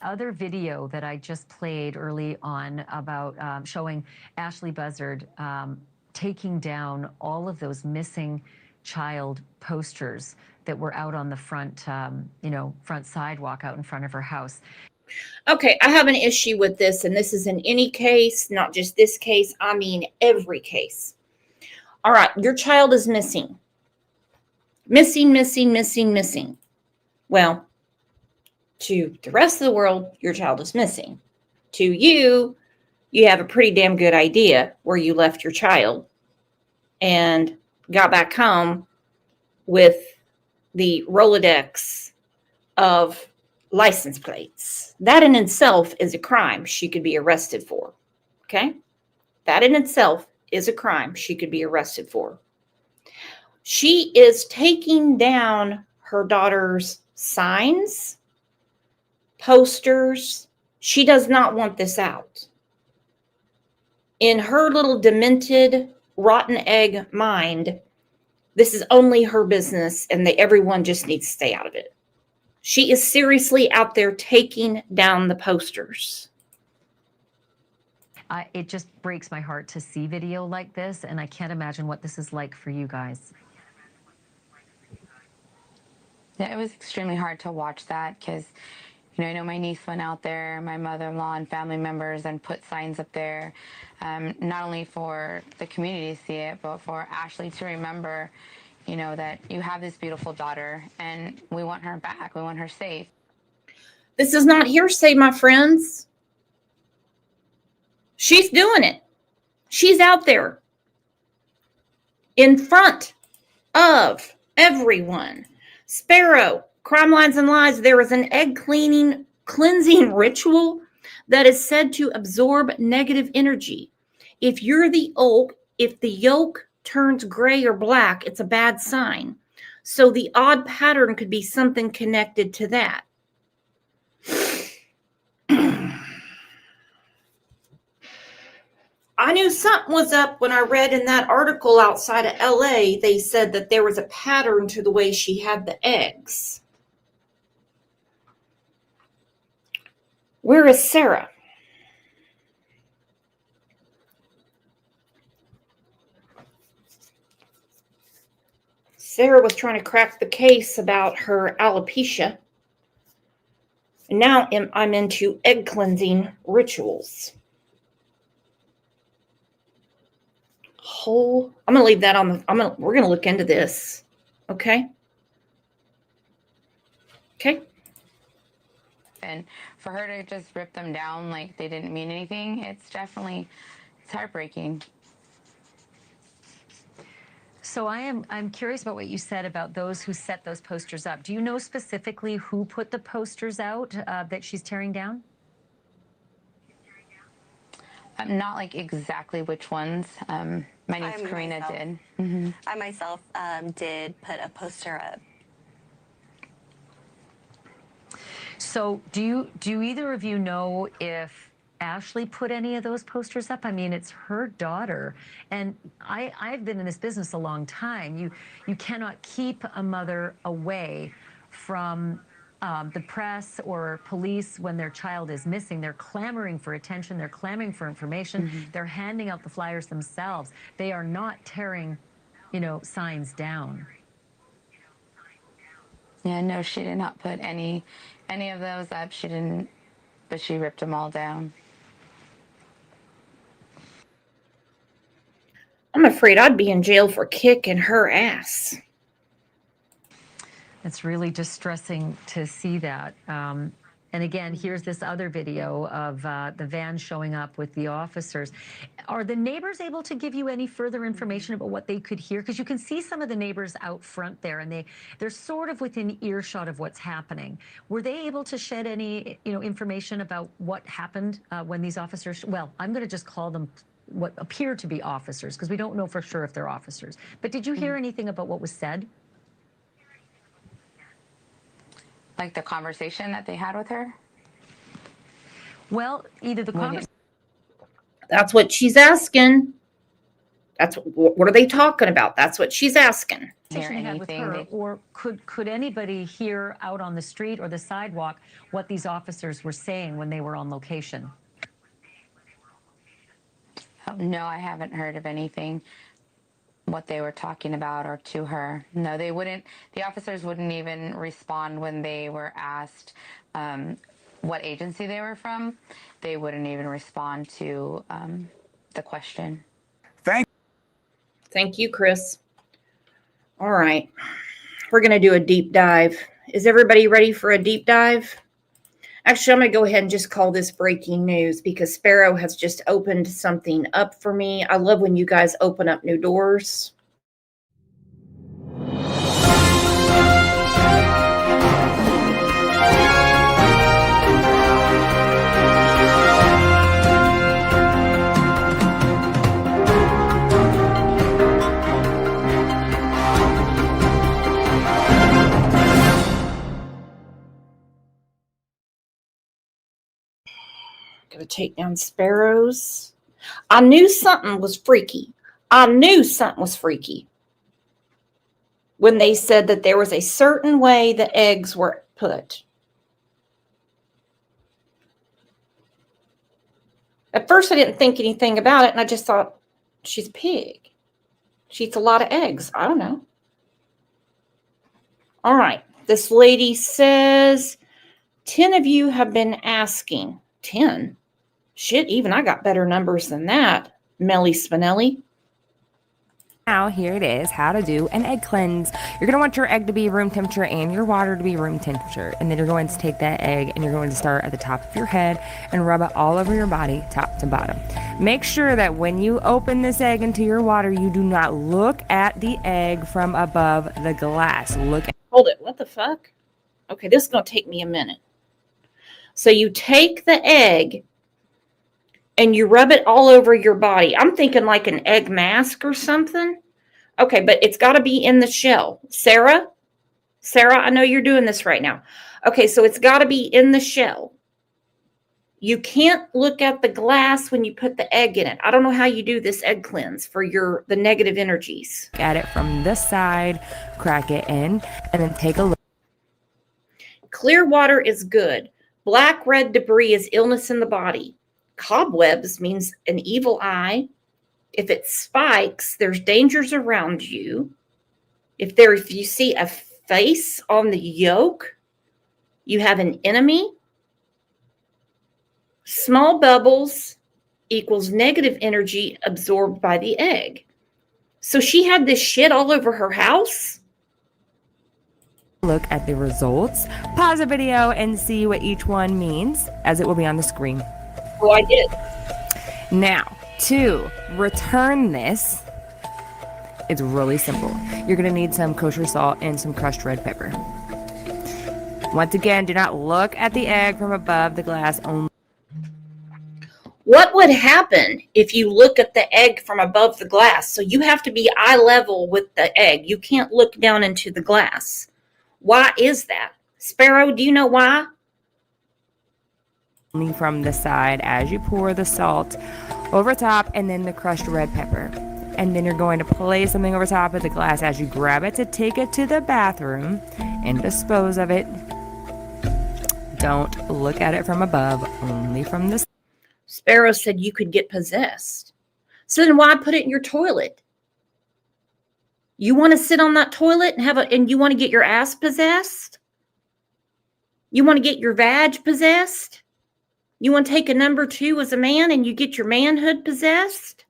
Other video that I just played early on about showing Ashley Buzzard taking down all of those missing child posters that were out on the front, front sidewalk out in front of her house. Okay, I have an issue with this, and this is in any case, not just this case. I mean, every case. All right, your child is missing. Missing. Well, to the rest of the world, your child is missing. To you, you have a pretty damn good idea where you left your child and got back home with the Rolodex of license plates. That in itself is a crime she could be arrested for. Okay? That in itself is a crime she could be arrested for. She is taking down her daughter's signs, posters. She does not want this out. In her little demented, rotten egg mind, this is only her business and everyone just needs to stay out of it. She is seriously out there taking down the posters. It just breaks my heart to see video like this, and I can't imagine what this is like for you guys. Yeah, it was extremely hard to watch that because, I know my niece went out there, my mother-in-law and family members, and put signs up there, not only for the community to see it, but for Ashley to remember, that you have this beautiful daughter and we want her back. We want her safe. This is not hearsay, my friends. She's doing it. She's out there in front of everyone. Sparrow, Crime Lines and Lies, there is an egg cleansing ritual that is said to absorb negative energy. If the yolk turns gray or black, it's a bad sign. So the odd pattern could be something connected to that. I knew something was up when I read in that article outside of LA, they said that there was a pattern to the way she had the eggs. Where is Sarah? Sarah was trying to crack the case about her alopecia. And now I'm into egg cleansing rituals. I'm going to leave that on we're going to look into this. Okay? Okay? And for her to just rip them down like they didn't mean anything, it's heartbreaking. So I'm curious about what you said about those who set those posters up. Do you know specifically who put the posters out that she's tearing down? Not like exactly which ones. My niece Karina did. Mm-hmm. I myself did put a poster up. So do either of you know if Ashley put any of those posters up? I mean, it's her daughter, and I've been in this business a long time. You cannot keep a mother away from the press or police when their child is missing. They're clamoring for attention. They're clamoring for information. Mm-hmm. They're handing out the flyers themselves. They are not tearing, signs down. Yeah, no, she did not put any of those up. She didn't, but she ripped them all down. I'm afraid I'd be in jail for kicking her ass. It's really distressing to see that. And again, here's this other video of the van showing up with the officers. Are the neighbors able to give you any further information about what they could hear? Because you can see some of the neighbors out front there, and they're sort of within earshot of what's happening. Were they able to shed any information about what happened when these officers? Well, I'm going to just call them what appear to be officers because we don't know for sure if they're officers. But did you hear anything about what was said? Like the conversation that they had with her? Well, either the conversation. That's what she's asking. What are they talking about? That's what she's asking. conversation you had with her, or could anybody hear out on the street or the sidewalk what these officers were saying when they were on location? No, I haven't heard of anything, what they were talking about or to her. No, they wouldn't. The officers wouldn't even respond when they were asked what agency they were from. They wouldn't even respond to the question. Thank you, Chris. All right. We're going to do a deep dive. Is everybody ready for a deep dive? Actually, I'm going to go ahead and just call this breaking news because Sparrow has just opened something up for me. I love when you guys open up new doors. Gonna take down Sparrows. I knew something was freaky. When they said that there was a certain way the eggs were put. At first, I didn't think anything about it, and I just thought, she's a pig. She eats a lot of eggs. I don't know. All right. This lady says, 10 of you have been asking. 10? Shit, even I got better numbers than that. Melly Spinelli. Now, here it is, how to do an egg cleanse. You're going to want your egg to be room temperature and your water to be room temperature. And then you're going to take that egg and you're going to start at the top of your head and rub it all over your body, top to bottom. Make sure that when you open this egg into your water, you do not look at the egg from above the glass. Hold it. What the fuck? Okay, this is going to take me a minute. So you take the egg and you rub it all over your body. I'm thinking like an egg mask or something. Okay, but it's got to be in the shell. Sarah, I know you're doing this right now. Okay, so it's got to be in the shell. You can't look at the glass when you put the egg in it. I don't know how you do this egg cleanse for the negative energies. At it from this side, crack it in, and then take a look. Clear water is good. Black red debris is illness in the body. Cobwebs means an evil eye. If it spikes, there's dangers around you. If you see a face on the yolk, you have an enemy. Small bubbles equals negative energy absorbed by the egg. So she had this shit all over her house. Look at the results. Pause the video and see what each one means, as it will be on the screen. Oh, I did. Now, to return this, it's really simple. You're going to need some kosher salt and some crushed red pepper. Once again, do not look at the egg from above the glass only. What would happen if you look at the egg from above the glass? So you have to be eye level with the egg. You can't look down into the glass. Why is that? Sparrow, do you know why? From the side as you pour the salt over top and then the crushed red pepper. And then you're going to place something over top of the glass as you grab it to take it to the bathroom and dispose of it. Don't look at it from above, only from the side. Sparrow said you could get possessed. So then why put it in your toilet? You want to sit on that toilet and you want to get your ass possessed? You want to get your vag possessed? You want to take a number 2 as a man and you get your manhood possessed?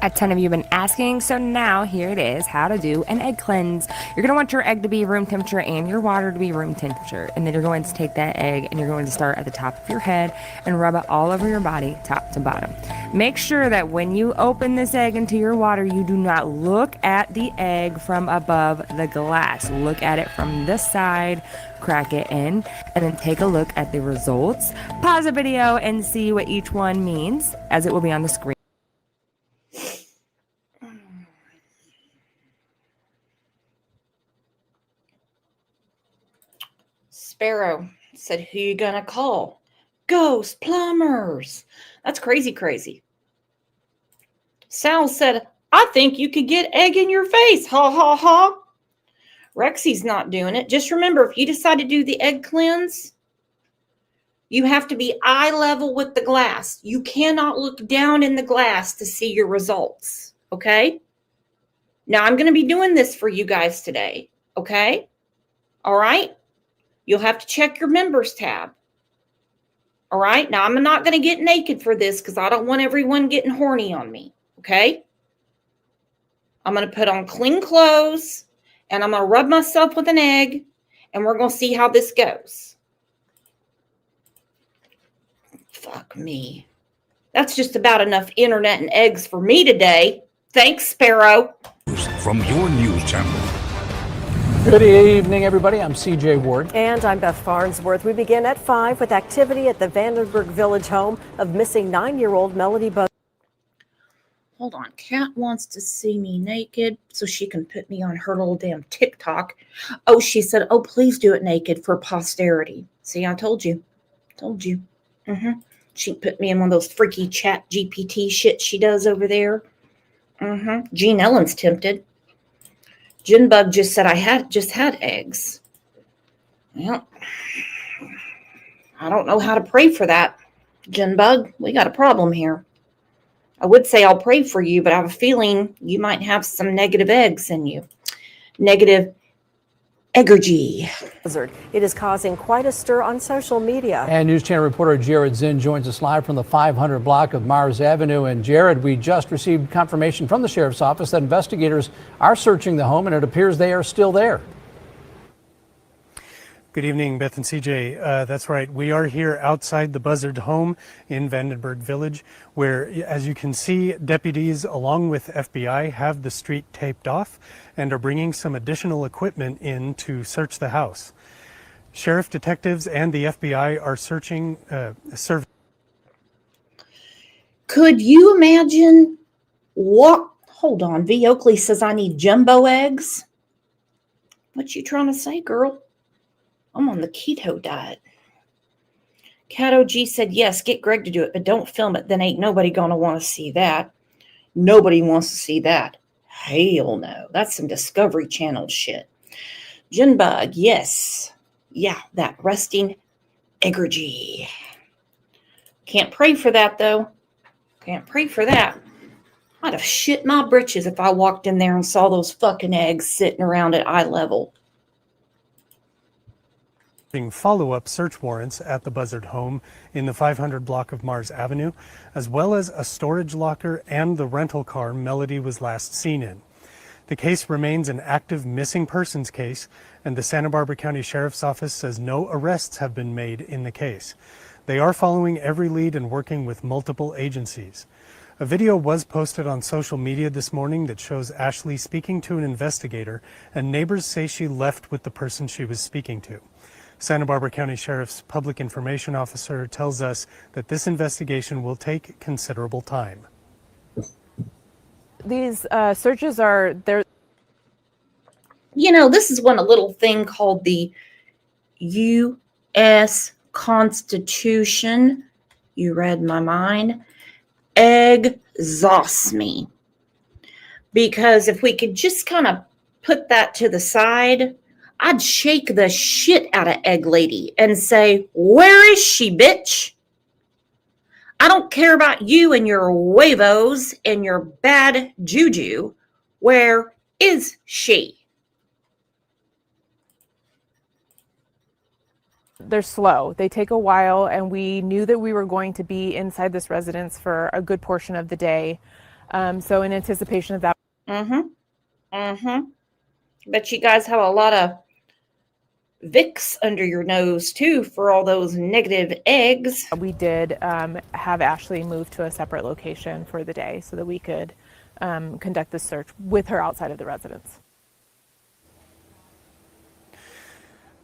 A ton of you have been asking, so now here it is, how to do an egg cleanse. You're going to want your egg to be room temperature and your water to be room temperature. And then you're going to take that egg and you're going to start at the top of your head and rub it all over your body, top to bottom. Make sure that when you open this egg into your water, you do not look at the egg from above the glass. Look at it from this side, crack it in, and then take a look at the results. Pause the video and see what each one means, as it will be on the screen. Sparrow said, who you gonna call? Ghost plumbers. That's crazy. Sal said, I think you could get egg in your face. Ha ha ha. Rexy's not doing it. Just remember, if you decide to do the egg cleanse, you have to be eye level with the glass. You cannot look down in the glass to see your results. Okay? Now, I'm going to be doing this for you guys today. Okay? All right? You'll have to check your members tab. All right? Now, I'm not going to get naked for this because I don't want everyone getting horny on me. Okay? I'm going to put on clean clothes and I'm going to rub myself with an egg and we're going to see how this goes. Fuck me. That's just about enough internet and eggs for me today. Thanks, Sparrow. From your news channel. Good evening, everybody. I'm CJ Ward. And I'm Beth Farnsworth. We begin at 5 with activity at the Vandenberg Village home of missing 9-year-old Melodee Buzzard. Hold on. Kat wants to see me naked so she can put me on her little damn TikTok. Oh, she said, oh, please do it naked for posterity. See, I told you. Told you. She put me in one of those freaky chat GPT shit she does over there. Jean Ellen's tempted. Jinbug just said I just had eggs. Well, I don't know how to pray for that, Jinbug. We got a problem here. I would say I'll pray for you, but I have a feeling you might have some negative eggs in you. Negative eggergy. It is causing quite a stir on social media. And News Channel reporter Jared Zinn joins us live from the 500 block of Mars Avenue. And Jared, we just received confirmation from the sheriff's office that investigators are searching the home and it appears they are still there. Good evening, Beth and CJ. That's right. We are here outside the Buzzard home in Vandenberg Village, where, as you can see, deputies along with FBI have the street taped off and are bringing some additional equipment in to search the house. Sheriff detectives and the FBI are searching. Could you imagine what? Hold on. V. Oakley says I need jumbo eggs. What you trying to say, girl? I'm on the keto diet. Cat OG said, yes, get Greg to do it, but don't film it. Then ain't nobody going to want to see that. Nobody wants to see that. Hell no. That's some Discovery Channel shit. Jinbug, yes. Yeah, that resting eggergy. Can't pray for that, though. Can't pray for that. I'd have shit my britches if I walked in there and saw those fucking eggs sitting around at eye level. Follow-up search warrants at the Buzzard home in the 500 block of Mars Avenue, as well as a storage locker and the rental car Melodee was last seen in. The case remains an active missing persons case, and the Santa Barbara County Sheriff's Office says no arrests have been made in the case. They are following every lead and working with multiple agencies. A video was posted on social media this morning that shows Ashley speaking to an investigator, and neighbors say she left with the person she was speaking to. Santa Barbara County Sheriff's Public Information Officer tells us that this investigation will take considerable time. These searches are there. You know, this is when a little thing called the U.S. Constitution, you read my mind, exhausts me. Because if we could just kind of put that to the side, I'd shake the shit out of Egg Lady and say, where is she, bitch? I don't care about you and your huevos and your bad juju. Where is she? They're slow. They take a while, and we knew that we were going to be inside this residence for a good portion of the day. So in anticipation of that. Bet you guys have a lot of Vicks under your nose, too, for all those negative eggs. We did have Ashley move to a separate location for the day so that we could conduct the search with her outside of the residence.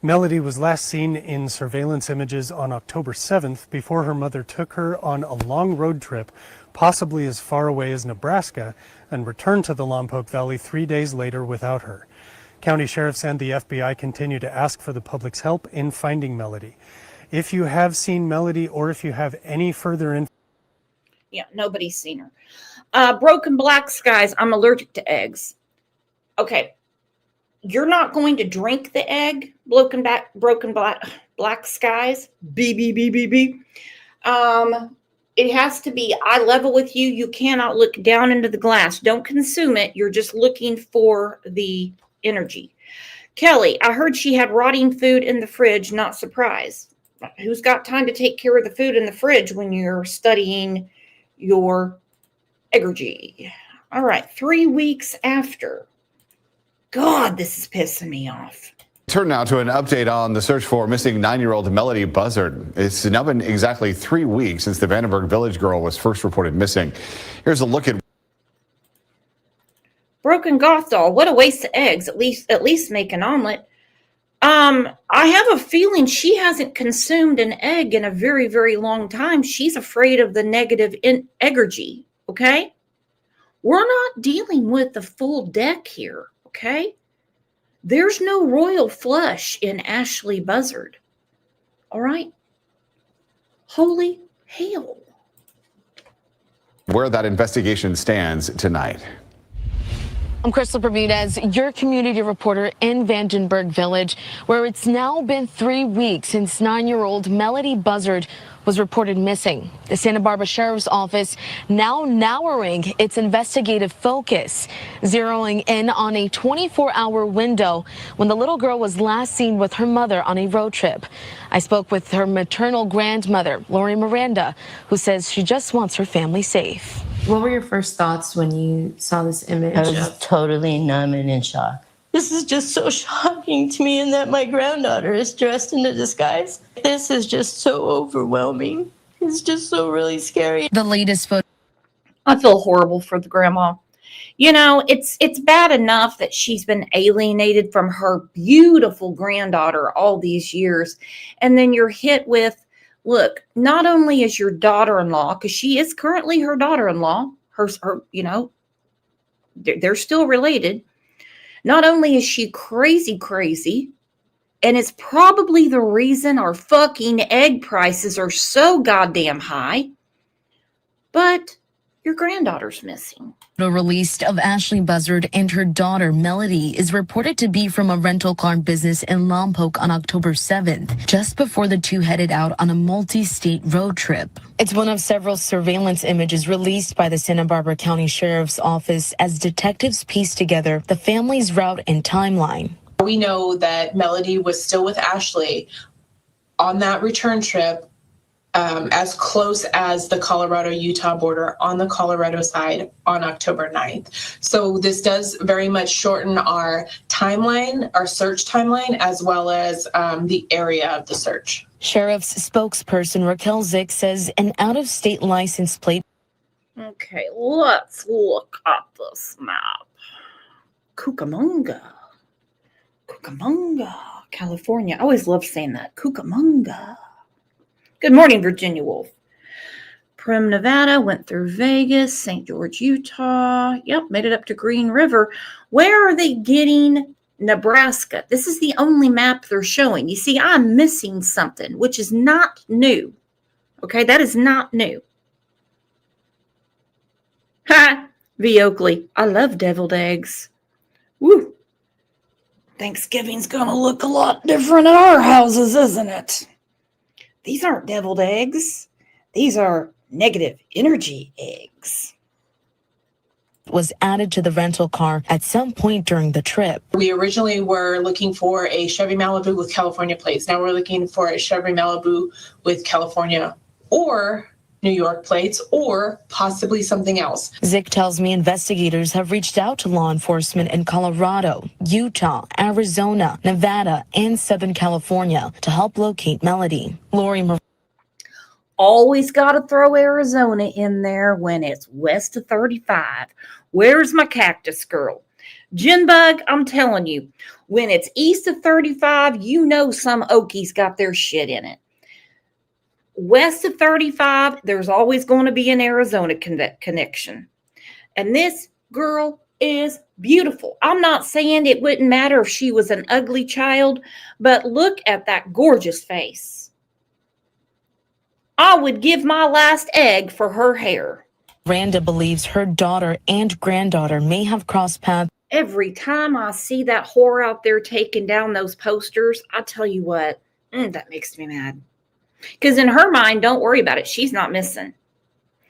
Melodee was last seen in surveillance images on October 7th before her mother took her on a long road trip, possibly as far away as Nebraska, and returned to the Lompoc Valley 3 days later without her. County sheriffs and the FBI continue to ask for the public's help in finding Melodee. If you have seen Melodee or if you have any further information. Yeah, nobody's seen her. Broken black skies. I'm allergic to eggs. Okay. You're not going to drink the egg. Broken black skies. B. It has to be eye level with you. You cannot look down into the glass. Don't consume it. You're just looking for the energy. Kelly, I heard she had rotting food in the fridge. Not surprised. Who's got time to take care of the food in the fridge when you're studying your energy? All right, 3 weeks after. God, this is pissing me off. Turn now to an update on the search for missing 9-year-old Melodee Buzzard. It's now been exactly 3 weeks since the Vandenberg Village girl was first reported missing. Here's a look at Broken goth doll. What a waste of eggs. At least make an omelet. I have a feeling she hasn't consumed an egg in a very, very long time. She's afraid of the negative energy. Okay, we're not dealing with the full deck here. Okay. There's no royal flush in Ashley Buzzard. All right. Holy hell. where that investigation stands tonight. I'm Crystal Bermudez, your community reporter in Vandenberg Village, where it's now been 3 weeks since 9-year-old Melodee Buzzard was reported missing. The Santa Barbara Sheriff's Office now narrowing its investigative focus, zeroing in on a 24-hour window when the little girl was last seen with her mother on a road trip. I spoke with her maternal grandmother, Lori Miranda, who says she just wants her family safe. What were your first thoughts when you saw this image? I was totally numb and in shock. This is just so shocking to me, and that my granddaughter is dressed in a disguise. This is just so overwhelming. It's just so really scary. The latest photo. I feel horrible for the grandma. You know, it's bad enough that she's been alienated from her beautiful granddaughter all these years. And then you're hit with, look, not only is your daughter-in-law, because she is currently her daughter-in-law, her, you know, they're still related. Not only is she crazy, and it's probably the reason our fucking egg prices are so goddamn high, but your granddaughter's missing. The release of Ashley Buzzard and her daughter Melodee is reported to be from a rental car business in Lompoc on October 7th, just before the two headed out on a multi-state road trip. It's one of several surveillance images released by the Santa Barbara County Sheriff's Office as detectives piece together the family's route and timeline. We know that Melodee was still with Ashley on that return trip, as close as the Colorado-Utah border on the Colorado side on October 9th. So this does very much shorten our timeline, our search timeline, as well as the area of the search. Sheriff's spokesperson Raquel Zick says an out-of-state license plate. Okay, let's look at this map. Cucamonga, California. I always love saying that. Cucamonga. Good morning, Virginia Wolf. Primm, Nevada, went through Vegas, St. George, Utah. Yep, made it up to Green River. Where are they getting Nebraska? This is the only map they're showing. You see, I'm missing something, which is not new. Okay, that is not new. Ha! V. Oakley, I love deviled eggs. Woo! Thanksgiving's gonna look a lot different at our houses, isn't it? These aren't deviled eggs. These are negative energy eggs. Was added to the rental car at some point during the trip. We originally were looking for a Chevy Malibu with California plates. Now we're looking for a Chevy Malibu with California or New York plates, or possibly something else. Zick tells me investigators have reached out to law enforcement in Colorado, Utah, Arizona, Nevada, and Southern California to help locate Melodee. Lori Always got to throw Arizona in there when it's west of 35. Where's my cactus girl? Jinbug, I'm telling you, when it's east of 35, you know some Okies got their shit in it. West of 35, there's always going to be an Arizona connection. And this girl is beautiful. I'm not saying it wouldn't matter if she was an ugly child, but look at that gorgeous face. I would give my last egg for her hair. Miranda believes her daughter and granddaughter may have crossed paths. Every time I see that whore out there taking down those posters, I tell you what, that makes me mad. Because in her mind, don't worry about it. She's not missing.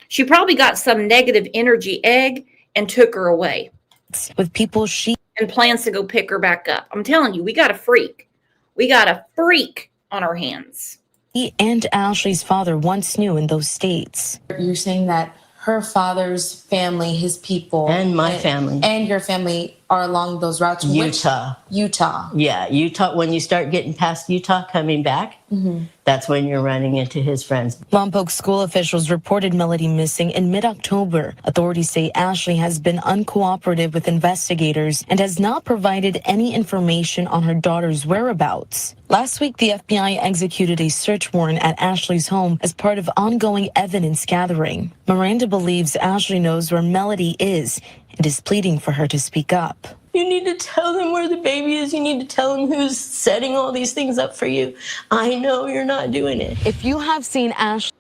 She probably got some negative energy egg and took her away. With people and plans to go pick her back up. I'm telling you, we got a freak. We got a freak on our hands. He and Ashley's father once knew in those states. You're saying that her father's family, his people, And my family. and your family are along those routes. Utah. Utah. Yeah, Utah. When you start getting past Utah coming back, that's when you're running into his friends. Lompoc school officials reported Melodee missing in mid-October. Authorities say Ashley has been uncooperative with investigators and has not provided any information on her daughter's whereabouts. Last week, the FBI executed a search warrant at Ashley's home as part of ongoing evidence gathering. Miranda believes Ashley knows where Melodee is and is pleading for her to speak up. You need to tell him where the baby is. You need to tell him who's setting all these things up for you. I know you're not doing it. If you have seen Ashley...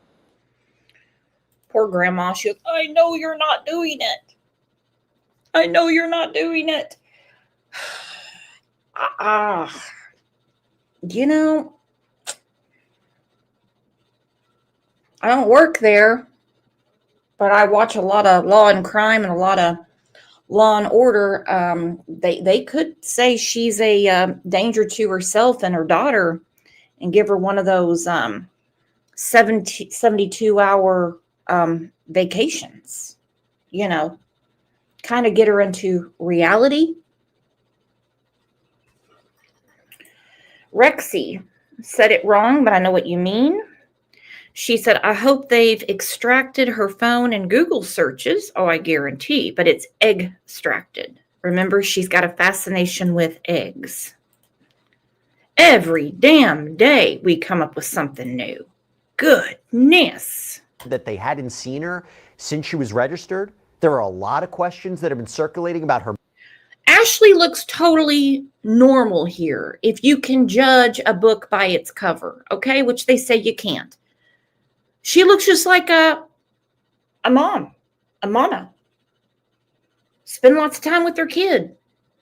Poor grandma, she goes, I know you're not doing it. I know you're not doing it. You know, I don't work there, but I watch a lot of Law and Crime and a lot of Law and Order. They could say she's a danger to herself and her daughter and give her one of those 72-hour vacations, you know, kind of get her into reality. Rexy said it wrong, but I know what you mean. She said, I hope they've extracted her phone and Google searches. Oh, I guarantee, but it's egg-extracted. Remember, she's got a fascination with eggs. Every damn day we come up with something new. Goodness. That they hadn't seen her since she was registered. There are a lot of questions that have been circulating about her. Ashley looks totally normal here, if you can judge a book by its cover, okay? Which they say you can't. She looks just like a mama. Spend lots of time with her kid,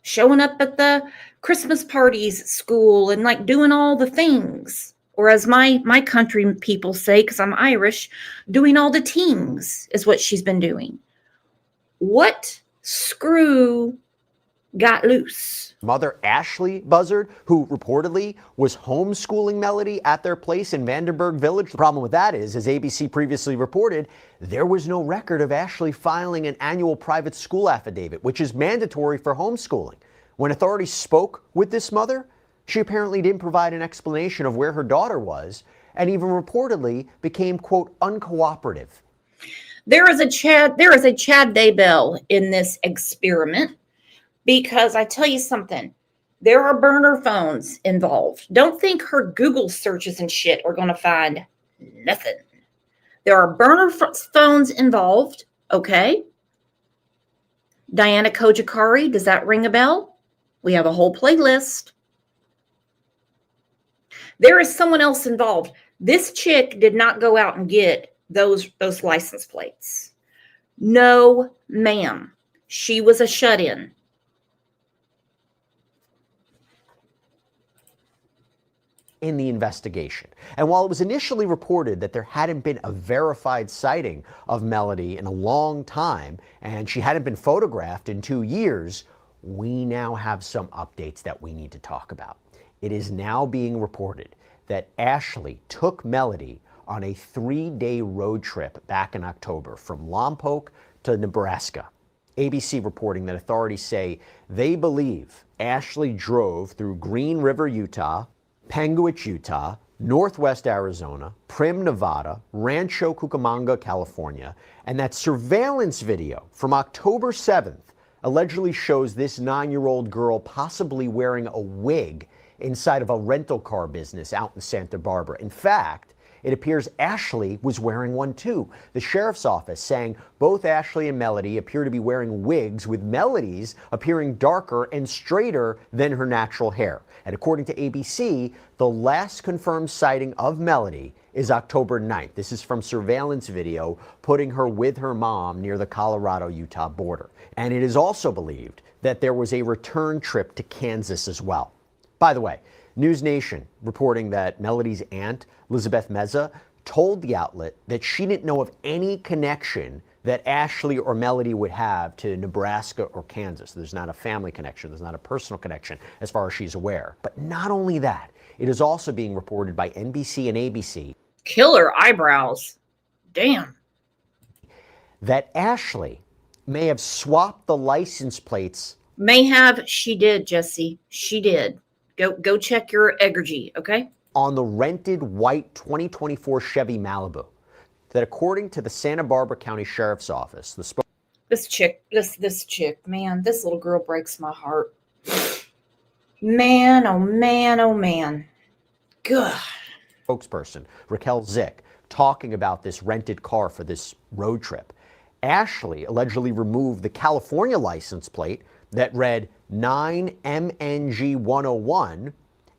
showing up at the Christmas parties at school and like doing all the things. Or as my country people say, because I'm Irish, doing all the tings is what she's been doing. What screw got loose? Mother Ashley Buzzard, who reportedly was homeschooling Melodee at their place in Vandenberg Village. The problem with that is, as ABC previously reported, there was no record of Ashley filing an annual private school affidavit, which is mandatory for homeschooling. When authorities spoke with this mother, she apparently didn't provide an explanation of where her daughter was, and even reportedly became, quote, uncooperative. There is a Chad Daybell in this experiment. Because I tell you something, there are burner phones involved. Don't think her Google searches and shit are going to find nothing. There are burner phones involved, okay? Diana Kojakari, does that ring a bell? We have a whole playlist. There is someone else involved. This chick did not go out and get those license plates. No, ma'am. She was a shut-in. In the investigation. And while it was initially reported that there hadn't been a verified sighting of Melodee in a long time, and she hadn't been photographed in 2 years, we now have some updates that we need to talk about. It is now being reported that Ashley took Melodee on a 3-day road trip back in October from Lompoc to Nebraska. ABC reporting that authorities say they believe Ashley drove through Green River, Utah, Panguitch, Utah, Northwest Arizona, Primm, Nevada, Rancho Cucamonga, California, and that surveillance video from October 7th allegedly shows this 9-year-old girl possibly wearing a wig inside of a rental car business out in Santa Barbara. In fact, it appears Ashley was wearing one too. The sheriff's office saying both Ashley and Melodee appear to be wearing wigs, with Melodee's appearing darker and straighter than her natural hair. And according to ABC, the last confirmed sighting of Melodee is October 9th. This is from surveillance video putting her with her mom near the Colorado-Utah border. And it is also believed that there was a return trip to Kansas as well. By the way, News Nation reporting that Melodee's aunt, Elizabeth Meza, told the outlet that she didn't know of any connection that Ashley or Melodee would have to Nebraska or Kansas. There's not a family connection. There's not a personal connection as far as she's aware. But not only that, it is also being reported by NBC and ABC. Killer eyebrows. Damn. That Ashley may have swapped the license plates. May have. She did, Jesse. She did. Go check your Eggergy, okay? On the rented white 2024 Chevy Malibu. That according to the Santa Barbara County Sheriff's Office, This chick, man, this little girl breaks my heart. Man, oh man, oh man. Good. Spokesperson Raquel Zick talking about this rented car for this road trip. Ashley allegedly removed the California license plate that read 9MNG101,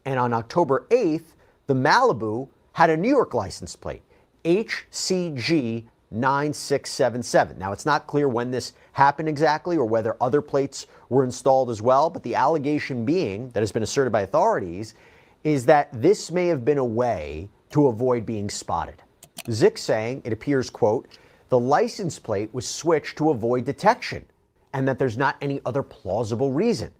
and on October 8th, the Malibu had a New York license plate, HCG9677. Now, it's not clear when this happened exactly or whether other plates were installed as well, but the allegation being, that has been asserted by authorities, is that this may have been a way to avoid being spotted. Zick saying it appears, quote, the license plate was switched to avoid detection and that there's not any other plausible reason.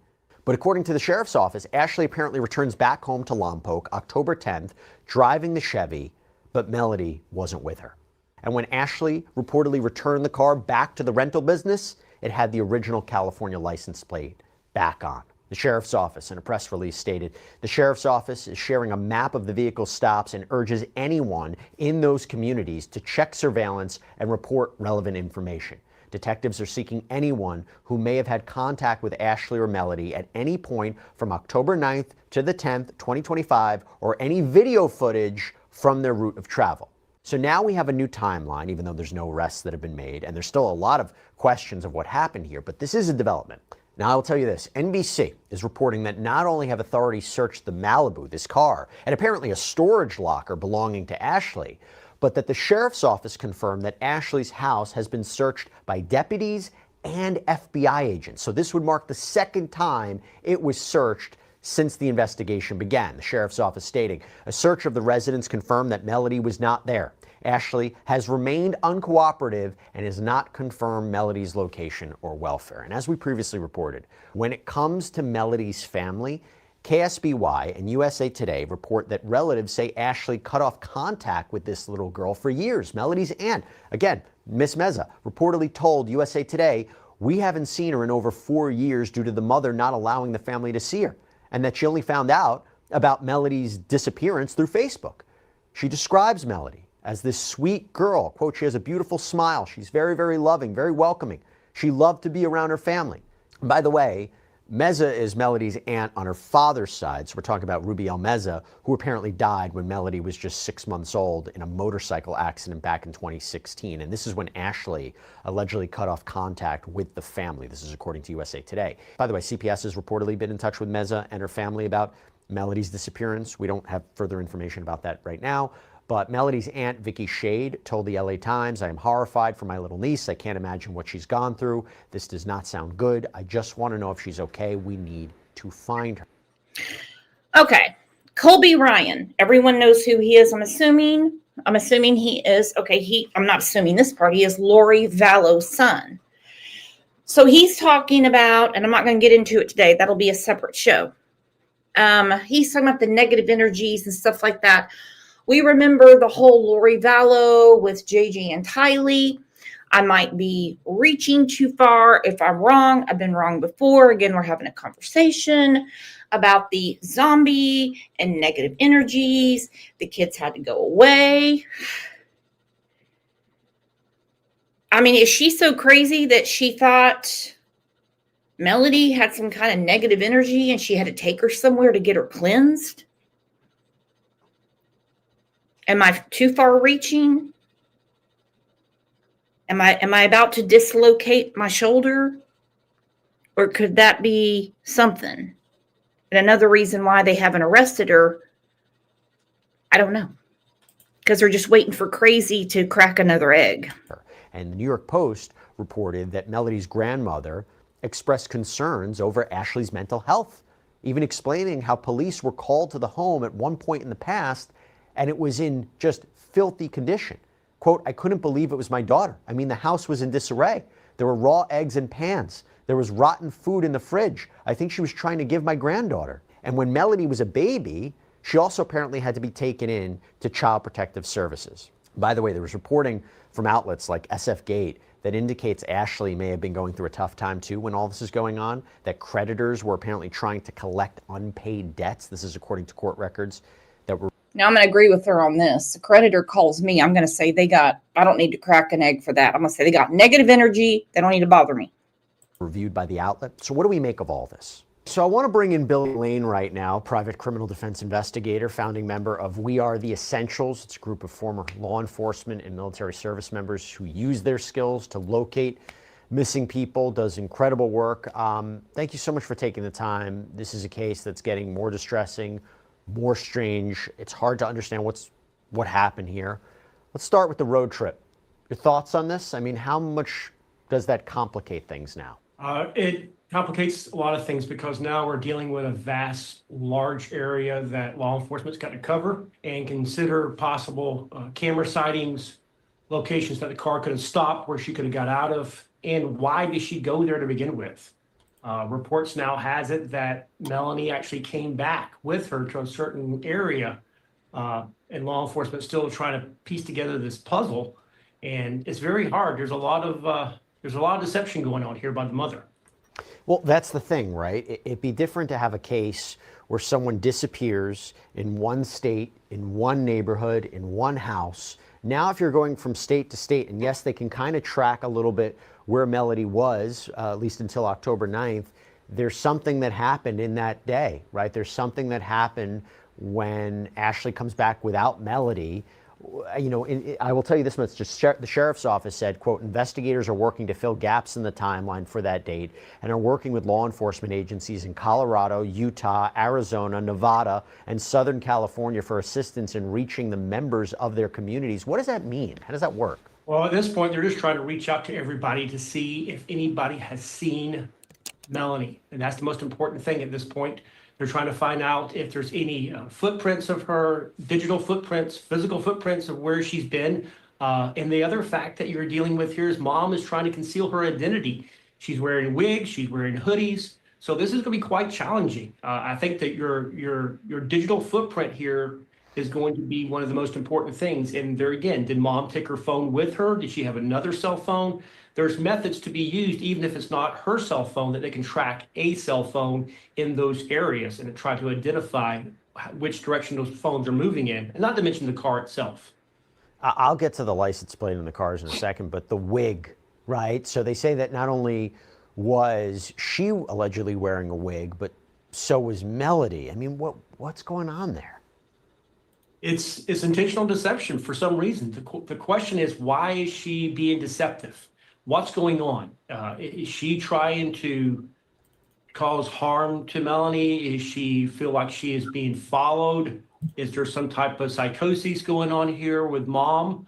But according to the sheriff's office, Ashley apparently returns back home to Lompoc October 10th, driving the Chevy, but Melodee wasn't with her. And when Ashley reportedly returned the car back to the rental business, it had the original California license plate back on. The sheriff's office, in a press release, stated the sheriff's office is sharing a map of the vehicle stops and urges anyone in those communities to check surveillance and report relevant information. Detectives are seeking anyone who may have had contact with Ashley or Melodee at any point from October 9th to the 10th, 2025, or any video footage from their route of travel. So now we have a new timeline, even though there's no arrests that have been made, and there's still a lot of questions of what happened here, but this is a development. Now, I will tell you this, NBC is reporting that not only have authorities searched the Malibu, this car, and apparently a storage locker belonging to Ashley, but that the sheriff's office confirmed that Ashley's house has been searched by deputies and FBI agents. So this would mark the second time it was searched since the investigation began. The sheriff's office stating a search of the residence confirmed that Melodee was not there. Ashley has remained uncooperative and has not confirmed Melodee's location or welfare. And as we previously reported, when it comes to Melodee's family, KSBY and USA Today report that relatives say Ashley cut off contact with this little girl for years. Melodee's aunt, again, Miss Meza, reportedly told USA Today, we haven't seen her in over 4 years due to the mother not allowing the family to see her, and that she only found out about Melodee's disappearance through Facebook. She describes Melodee as this sweet girl. Quote, she has a beautiful smile. She's very, very loving, very welcoming. She loved to be around her family. And by the way, Meza is Melodee's aunt on her father's side. So we're talking about Rubiel Meza, who apparently died when Melodee was just 6 months old in a motorcycle accident back in 2016. And this is when Ashley allegedly cut off contact with the family. This is according to USA Today. By the way, CPS has reportedly been in touch with Meza and her family about Melodee's disappearance. We don't have further information about that right now. But Melodee's aunt, Vicky Shade, told the LA Times, I am horrified for my little niece. I can't imagine what she's gone through. This does not sound good. I just want to know if she's okay. We need to find her. Okay. Colby Ryan. Everyone knows who he is, I'm assuming. I'm assuming he is, okay, I'm not assuming this part. He is Lori Vallow's son. So he's talking about, and I'm not going to get into it today. That'll be a separate show. He's talking about the negative energies and stuff like that. We remember the whole Lori Vallow with JJ and Tylee. I might be reaching too far. If I'm wrong, I've been wrong before. Again, we're having a conversation about the zombie and negative energies. The kids had to go away. I mean, is she so crazy that she thought Melodee had some kind of negative energy and she had to take her somewhere to get her cleansed? Am I too far reaching? Am I about to dislocate my shoulder? Or could that be something? And another reason why they haven't arrested her, I don't know. Because they're just waiting for crazy to crack another egg. And the New York Post reported that Melodee's grandmother expressed concerns over Ashley's mental health, even explaining how police were called to the home at one point in the past and it was in just filthy condition. Quote, I couldn't believe it was my daughter. I mean, the house was in disarray. There were raw eggs in pans. There was rotten food in the fridge. I think she was trying to give my granddaughter. And when Melodee was a baby, she also apparently had to be taken in to Child Protective Services. By the way, there was reporting from outlets like SF Gate that indicates Ashley may have been going through a tough time too when all this is going on, that creditors were apparently trying to collect unpaid debts. This is according to court records that were. Now I'm going to agree with her on this. The creditor calls me. I'm going to say I don't need to crack an egg for that. I'm going to say they got negative energy. They don't need to bother me. Reviewed by the outlet. So what do we make of all this? So I want to bring in Billy Lane right now, private criminal defense investigator, founding member of We Are the Essentials. It's a group of former law enforcement and military service members who use their skills to locate missing people, does incredible work. Thank you so much for taking the time. This is a case that's getting more distressing, more strange. It's hard to understand what happened here. Let's start with the road trip. Your thoughts on this? I mean, how much does that complicate things now? It complicates a lot of things because now we're dealing with a vast, large area that law enforcement's got to cover and consider possible camera sightings, locations that the car could have stopped, where she could have got out of, and why did she go there to begin with? Reports now has it that Melanie actually came back with her to a certain area, and law enforcement still trying to piece together this puzzle, and it's very hard. There's a lot of deception going on here by the mother. Well, that's the thing, right? It'd be different to have a case where someone disappears in one state, in one neighborhood, in one house. Now, if you're going from state to state, and yes, they can kind of track a little bit where Melodee was, at least until October 9th, there's something that happened in that day, right? There's something that happened when Ashley comes back without Melodee. You know, I will tell you this much, just the sheriff's office said, quote, investigators are working to fill gaps in the timeline for that date and are working with law enforcement agencies in Colorado, Utah, Arizona, Nevada, and Southern California for assistance in reaching the members of their communities. What does that mean? How does that work? Well, at this point, they're just trying to reach out to everybody to see if anybody has seen Melanie. And that's the most important thing at this point. They're trying to find out if there's any footprints of her, digital footprints, physical footprints of where she's been. And the other fact that you're dealing with here is mom is trying to conceal her identity. She's wearing wigs, she's wearing hoodies. So this is going to be quite challenging. I think that your digital footprint here is going to be one of the most important things. And there again, did mom take her phone with her? Did she have another cell phone? There's methods to be used, even if it's not her cell phone, that they can track a cell phone in those areas and try to identify which direction those phones are moving in, and not to mention the car itself. I'll get to the license plate in the cars in a second, but the wig, right? So they say that not only was she allegedly wearing a wig, but so was Melodee. I mean, what's going on there? It's intentional deception for some reason. The question is, why is she being deceptive? What's going on? Is she trying to cause harm to Melanie? Is she feel like she is being followed? Is there some type of psychosis going on here with mom?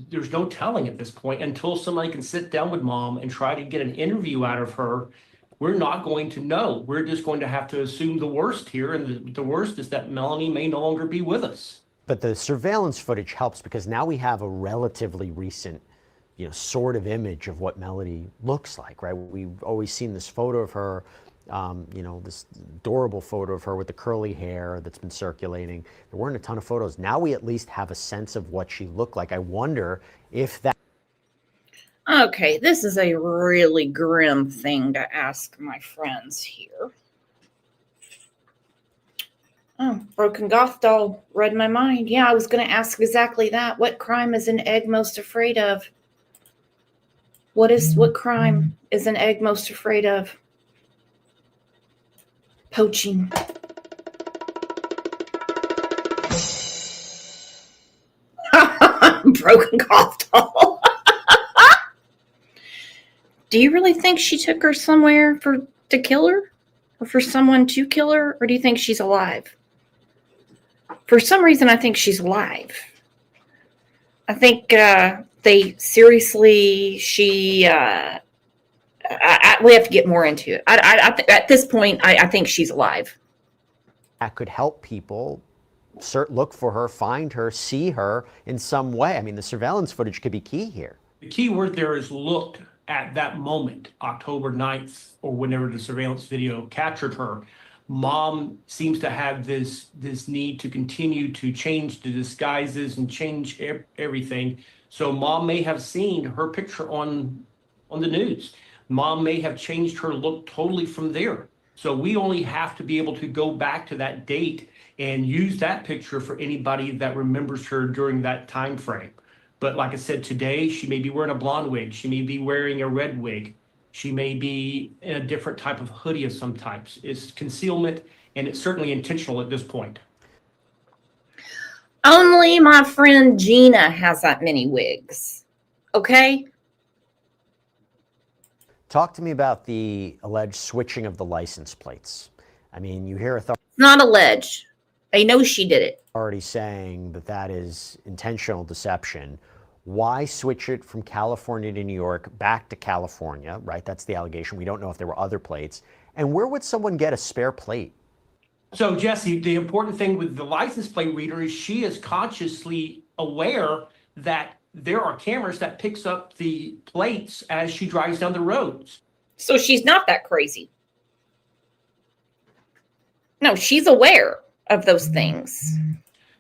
There's no telling at this point until somebody can sit down with mom and try to get an interview out of her. We're not going to know. We're just going to have to assume the worst here. And the worst is that Melanie may no longer be with us. But the surveillance footage helps because now we have a relatively recent sort of image of what Melodee looks like, right? We've always seen this photo of her, this adorable photo of her with the curly hair that's been circulating. There weren't a ton of photos. Now we at least have a sense of what she looked like. I wonder if that... Okay, this is a really grim thing to ask my friends here. Oh, Broken Goth Doll read my mind. Yeah, I was going to ask exactly that. What crime is an egg most afraid of? What crime is an egg most afraid of? Poaching. broken golf doll. Do you really think she took her somewhere to kill her? Or for someone to kill her? Or do you think she's alive? For some reason, I think she's alive. I think we have to get more into it. At this point, I think she's alive. That could help people look for her, find her, see her in some way. I mean, the surveillance footage could be key here. The key word there is looked at that moment, October 9th, or whenever the surveillance video captured her. Mom seems to have this need to continue to change the disguises and change everything. So mom may have seen her picture on the news. Mom may have changed her look totally from there. So we only have to be able to go back to that date and use that picture for anybody that remembers her during that time frame. But like I said, today she may be wearing a blonde wig. She may be wearing a red wig. She may be in a different type of hoodie of some types. It's concealment, and it's certainly intentional at this point. Only my friend Gina has that many wigs. Okay? Talk to me about the alleged switching of the license plates. I mean, you hear authorities Not alleged. They know she did it. already saying that that is intentional deception. Why switch it from California to New York back to California, right? That's the allegation. We don't know if there were other plates. And where would someone get a spare plate? So, Jesse, the important thing with the license plate reader is she is consciously aware that there are cameras that picks up the plates as she drives down the roads. So she's not that crazy. No, she's aware of those things.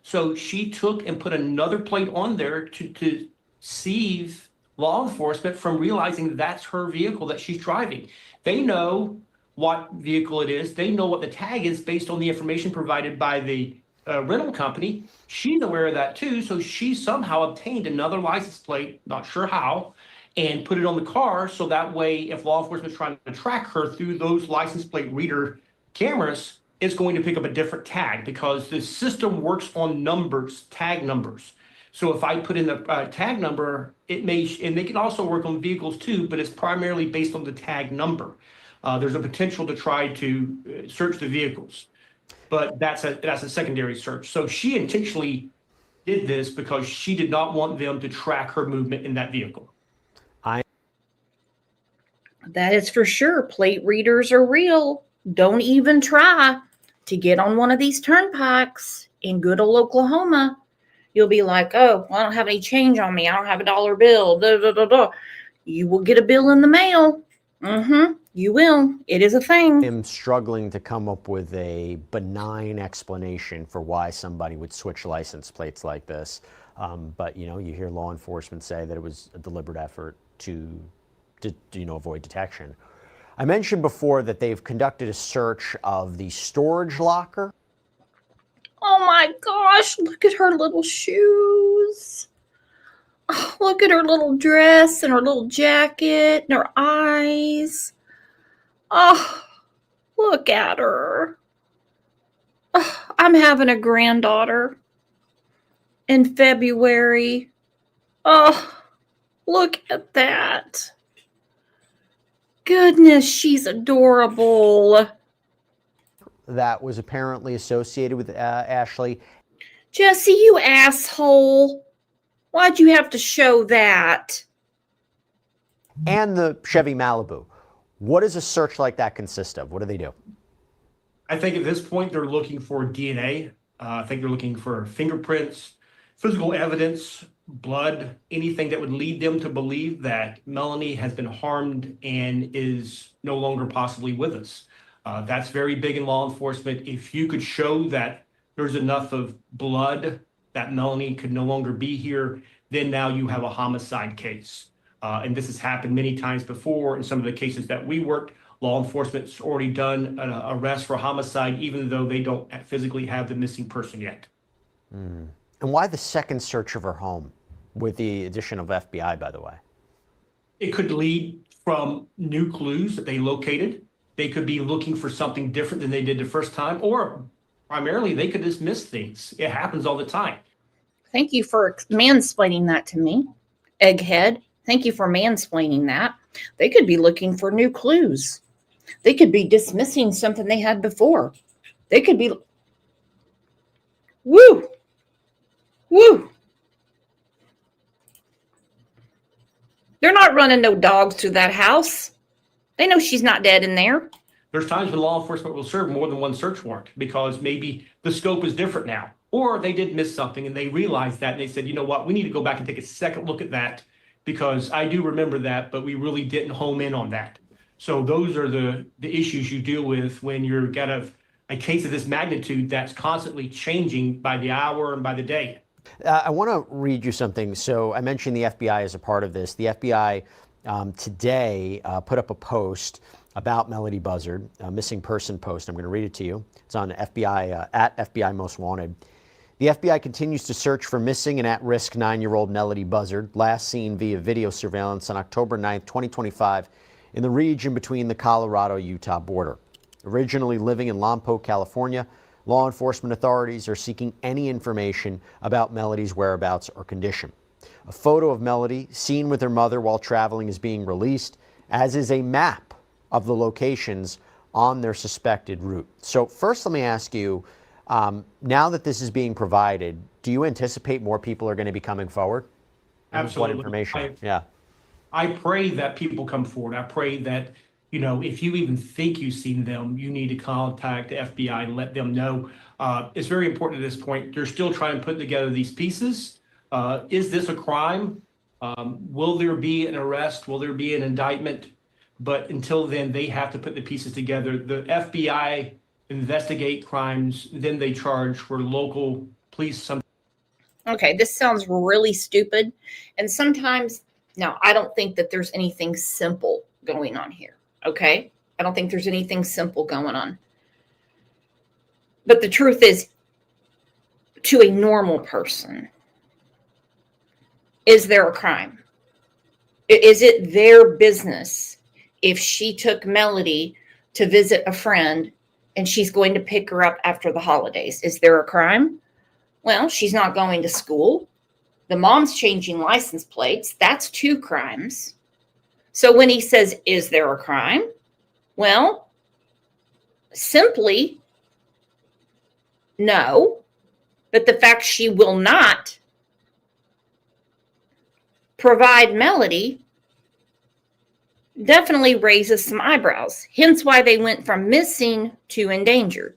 So she took and put another plate on there to deceive law enforcement from realizing that's her vehicle that she's driving. They know what vehicle it is. They know what the tag is based on the information provided by the rental company. She's aware of that too. So she somehow obtained another license plate, not sure how, and put it on the car. So that way, if law enforcement is trying to track her through those license plate reader cameras, it's going to pick up a different tag because the system works on numbers, tag numbers. So if I put in the tag number, it may, and they can also work on vehicles too, but it's primarily based on the tag number. There's a potential to try to search the vehicles, but that's a secondary search. So she intentionally did this because she did not want them to track her movement in that vehicle. That is for sure. Plate readers are real. Don't even try to get on one of these turnpikes in good old Oklahoma. You'll be like, oh, well, I don't have any change on me. I don't have a dollar bill. Da, da, da, da. You will get a bill in the mail. You will. It is a thing. I'm struggling to come up with a benign explanation for why somebody would switch license plates like this. But, you know, you hear law enforcement say that it was a deliberate effort to avoid detection. I mentioned before that they've conducted a search of the storage locker. Oh my gosh, look at her little shoes. Oh, look at her little dress and her little jacket and her eyes. Oh, look at her. Oh, I'm having a granddaughter in February. Oh, look at that. Goodness, she's adorable. That was apparently associated with Ashley. Jesse, you asshole. Why'd you have to show that? And the Chevy Malibu. What does a search like that consist of? What do they do? I think at this point they're looking for DNA. I think they're looking for fingerprints, physical evidence, blood, anything that would lead them to believe that Melanie has been harmed and is no longer possibly with us. That's very big in law enforcement. If you could show that there's enough of blood that Melanie could no longer be here, then now you have a homicide case. And this has happened many times before in some of the cases that we worked. Law enforcement's already done an arrest for homicide, even though they don't physically have the missing person yet. And why the second search of her home with the addition of FBI, by the way? It could lead from new clues that they located. They could be looking for something different than they did the first time, or primarily they could just miss things. It happens all the time. Thank you for mansplaining that to me, egghead. Thank you for mansplaining that. They could be looking for new clues. They could be dismissing something they had before. They could be. Woo! Woo! They're not running no dogs through that house. They know she's not dead in there. There's times when law enforcement will serve more than one search warrant because maybe the scope is different now. Or they did miss something and they realized that and they said, you know what, we need to go back and take a second look at that because I do remember that, but we really didn't home in on that. So those are the issues you deal with when you're got a case of this magnitude that's constantly changing by the hour and by the day. I want to read you something. So I mentioned the FBI as a part of this. The FBI today put up a post about Melodee Buzzard, a missing person post. I'm going to read it to you. It's on FBI, at FBI Most Wanted. The FBI continues to search for missing and at-risk 9-year-old Melodee Buzzard, last seen via video surveillance on October 9th, 2025, in the region between the Colorado-Utah border. Originally living in Lompoc, California, law enforcement authorities are seeking any information about Melodee's whereabouts or condition. A photo of Melodee, seen with her mother while traveling, is being released, as is a map of the locations on their suspected route. So first, let me ask you, now that this is being provided, do you anticipate more people are going to be coming forward? Absolutely. What information? I pray that people come forward. I pray that, you know, if you even think you've seen them, you need to contact the FBI and let them know. It's very important at this point. They're still trying to put together these pieces. Is this a crime? Will there be an arrest? Will there be an indictment? But until then, they have to put the pieces together. The FBI investigate crimes, then they charge for local police. Okay, this sounds really stupid. And sometimes, now, I don't think that there's anything simple going on here. Okay? I don't think there's anything simple going on. But the truth is, to a normal person, is there a crime? Is it their business if she took Melodee to visit a friend and she's going to pick her up after the holidays? Is there a crime? Well, she's not going to school. The mom's changing license plates. That's 2 crimes. So when he says, is there a crime? Well, simply no. But the fact she will not provide Melodee definitely raises some eyebrows. Hence why they went from missing to endangered.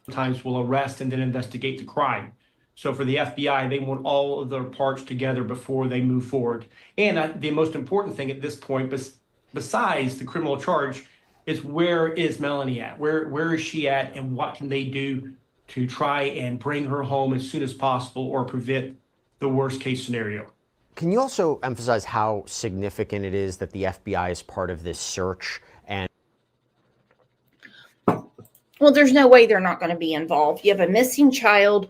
Sometimes will arrest and then investigate the crime. So for the FBI, they want all of their parts together before they move forward. And the most important thing at this point, besides the criminal charge, is where is Melodee at? Where is she at, and what can they do to try and bring her home as soon as possible or prevent the worst case scenario? Can you also emphasize how significant it is that the FBI is part of this search? And well, there's no way they're not going to be involved. You have a missing child,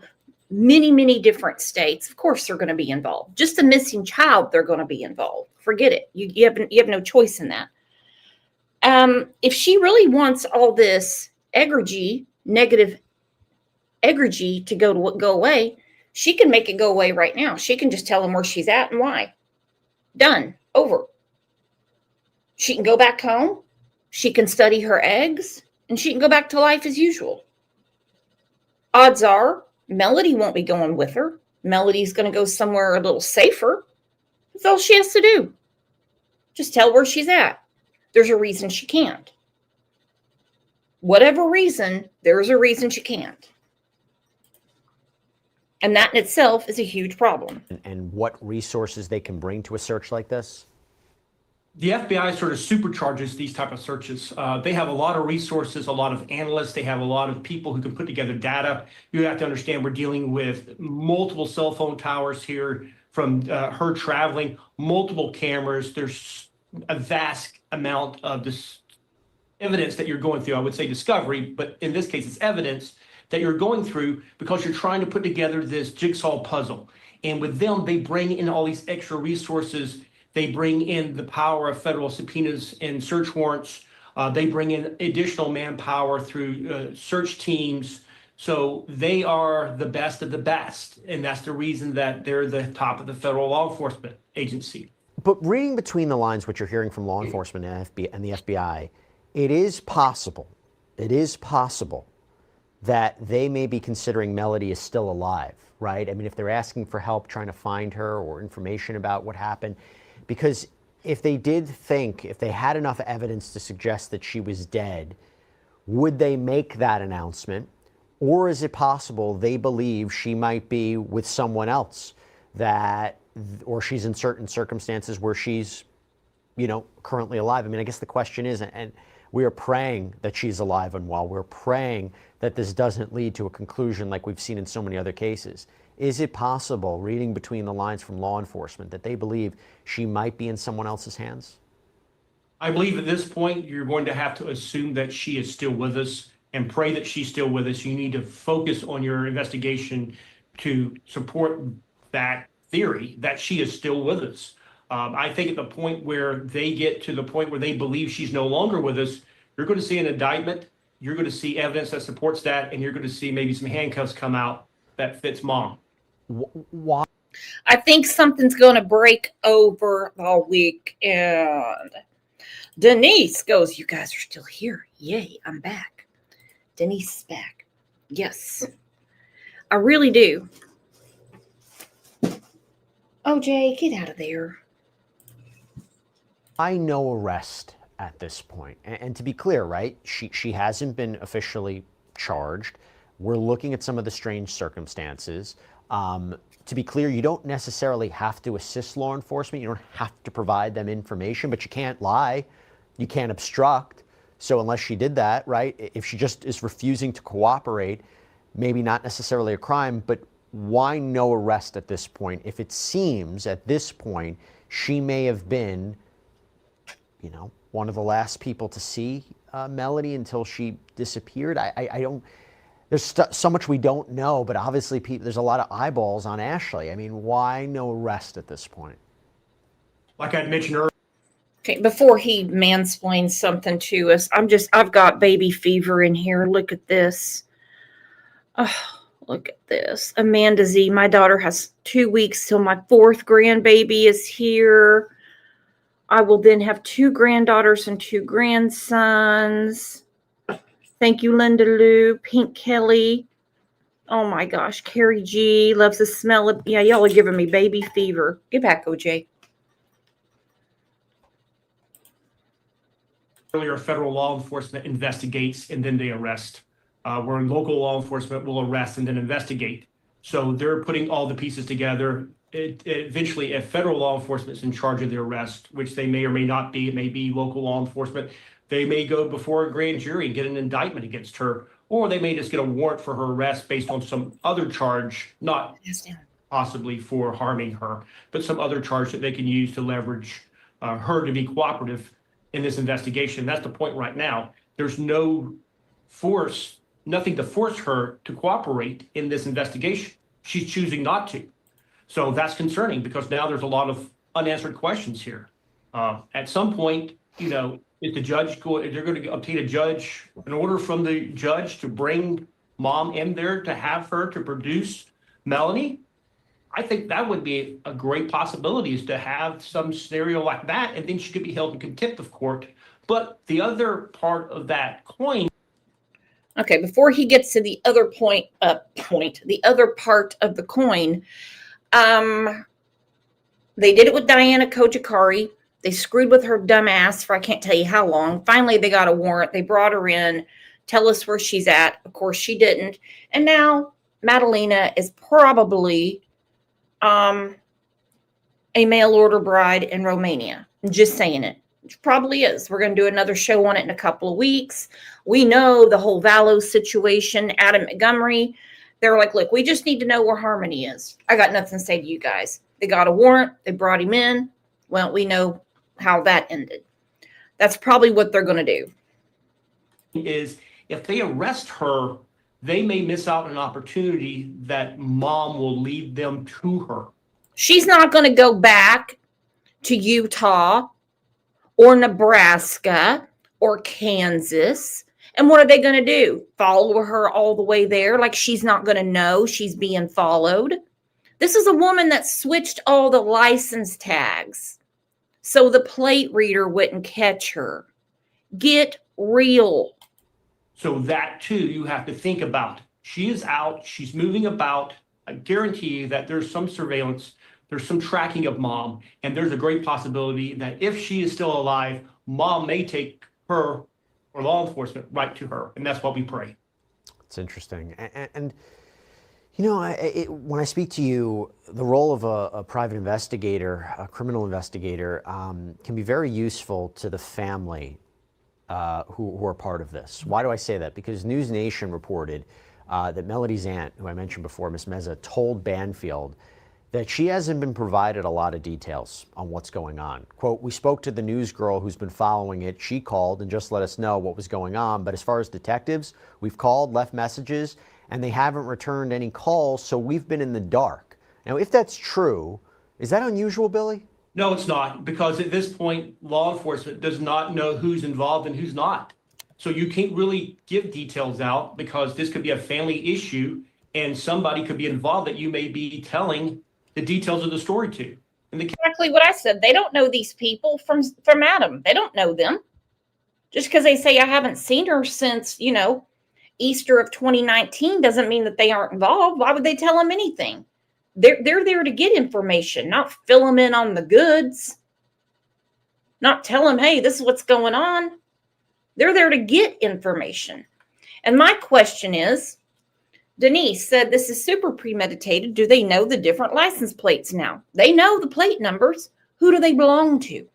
many different states. Of course, they're going to be involved. Just a missing child, they're going to be involved. Forget it. You have no choice in that. If she really wants all this negative egreggy to go away, she can make it go away right now. She can just tell them where she's at and why. Done. Over. She can go back home. She can study her eggs. And she can go back to life as usual. Odds are, Melodee won't be going with her. Melodee's going to go somewhere a little safer. That's all she has to do. Just tell where she's at. There's a reason she can't. Whatever reason, there's a reason she can't. And that in itself is a huge problem. And what resources they can bring to a search like this? The FBI sort of supercharges these type of searches. They have a lot of resources, a lot of analysts. They have a lot of people who can put together data. You have to understand we're dealing with multiple cell phone towers here from her traveling, multiple cameras. There's a vast amount of this evidence that you're going through. I would say discovery, but in this case, it's evidence that you're going through because you're trying to put together this jigsaw puzzle. And with them, they bring in all these extra resources. They bring in the power of federal subpoenas and search warrants. They bring in additional manpower through search teams, So they are the best of the best. And that's the reason that they're the top of the federal law enforcement agency. But reading between the lines, what you're hearing from law enforcement and the FBI, it is possible that they may be considering Melodee is still alive, right? I mean, if they're asking for help trying to find her or information about what happened, because if they did think, if they had enough evidence to suggest that she was dead, would they make that announcement? Or is it possible they believe she might be with someone else, or she's in certain circumstances where she's, currently alive? I mean, I guess the question is, and we are praying that she's alive and well. We're praying that this doesn't lead to a conclusion like we've seen in so many other cases. Is it possible, reading between the lines from law enforcement, that they believe she might be in someone else's hands? I believe at this point, you're going to have to assume that she is still with us and pray that she's still with us. You need to focus on your investigation to support that theory that she is still with us. I think at the point where they get to the point where they believe she's no longer with us, you're going to see an indictment, you're going to see evidence that supports that, and you're going to see maybe some handcuffs come out that fits mom. Why? I think something's going to break over the weekend. Denise goes, you guys are still here. Yay, I'm back. Denise is back. Yes, I really do. Oh, Jay, get out of there. No arrest at this point. And to be clear, right, she hasn't been officially charged. We're looking at some of the strange circumstances. To be clear, you don't necessarily have to assist law enforcement. You don't have to provide them information, but you can't lie. You can't obstruct. So unless she did that, right, if she just is refusing to cooperate, maybe not necessarily a crime, but why no arrest at this point? If it seems at this point she may have been, one of the last people to see Melodee until she disappeared. I don't, there's so much we don't know, but obviously there's a lot of eyeballs on Ashley. I mean, why no arrest at this point? Like I mentioned earlier. Okay, before he mansplains something to us, I've got baby fever in here. Look at this. Oh, look at this. Amanda Z, my daughter has 2 weeks till my 4th grandbaby is here. I will then have 2 granddaughters and 2 grandsons. Thank you, Linda Lou, Pink Kelly. Oh my gosh, Carrie G loves the smell of, yeah, y'all are giving me baby fever. Get back, OJ. Earlier, federal law enforcement investigates and then they arrest. Where local law enforcement will arrest and then investigate. So they're putting all the pieces together. Eventually, if federal law enforcement is in charge of the arrest, which they may or may not be, it may be local law enforcement, they may go before a grand jury and get an indictment against her, or they may just get a warrant for her arrest based on some other charge, not possibly for harming her, but some other charge that they can use to leverage her to be cooperative in this investigation. That's the point right now. There's no force, nothing to force her to cooperate in this investigation. She's choosing not to. So that's concerning because now there's a lot of unanswered questions here. At some point, is the judge they're going to obtain an order from the judge to bring mom in there to have her to produce Melodee? I think that would be a great possibility, is to have some scenario like that, and then she could be held in contempt of court. But the other part of that coin. Okay, before he gets to the other the other part of the coin, they did it with Diana Kojikari. They screwed with her dumb ass for I can't tell you how long. Finally, they got a warrant. They brought her in. Tell us where she's at. Of course, she didn't. And now Madalena is probably a mail order bride in Romania. I'm just saying it. It probably is. We're going to do another show on it in a couple of weeks. We know the whole Vallow situation, Adam Montgomery. They're like, look, we just need to know where Harmony is. I got nothing to say to you guys. They got a warrant. They brought him in. Well, we know how that ended. That's probably what they're going to do. Is if they arrest her, they may miss out on an opportunity that mom will lead them to her. She's not going to go back to Utah or Nebraska or Kansas And what are they going to do? Follow her all the way there? Like she's not going to know she's being followed? This is a woman that switched all the license tags so the plate reader wouldn't catch her. Get real. So that too, you have to think about. She is out, she's moving about. I guarantee you that there's some surveillance, there's some tracking of mom, and there's a great possibility that if she is still alive, mom may take her or law enforcement right to her. And that's what we pray. It's interesting. And you know, when I speak to you, the role of a private investigator, a criminal investigator, can be very useful to the family who are part of this. Why do I say that? Because News Nation reported that Melodee's aunt, who I mentioned before, Miss Meza, told Banfield that she hasn't been provided a lot of details on what's going on. Quote, we spoke to the news girl who's been following it. She called and just let us know what was going on. But as far as detectives, we've called, left messages, and they haven't returned any calls, so we've been in the dark. Now, if that's true, is that unusual, Billy? No, it's not, because at this point, law enforcement does not know who's involved and who's not. So you can't really give details out because this could be a family issue and somebody could be involved that you may be telling the details of the story to. And exactly what I said. They don't know these people from Adam. They don't know them. Just because they say I haven't seen her since, Easter of 2019 doesn't mean that they aren't involved. Why would they tell them anything? They're there to get information, not fill them in on the goods. Not tell them, hey, this is what's going on. They're there to get information. And my question is, Denise said this is super premeditated. Do they know the different license plates now? They know the plate numbers. Who do they belong to?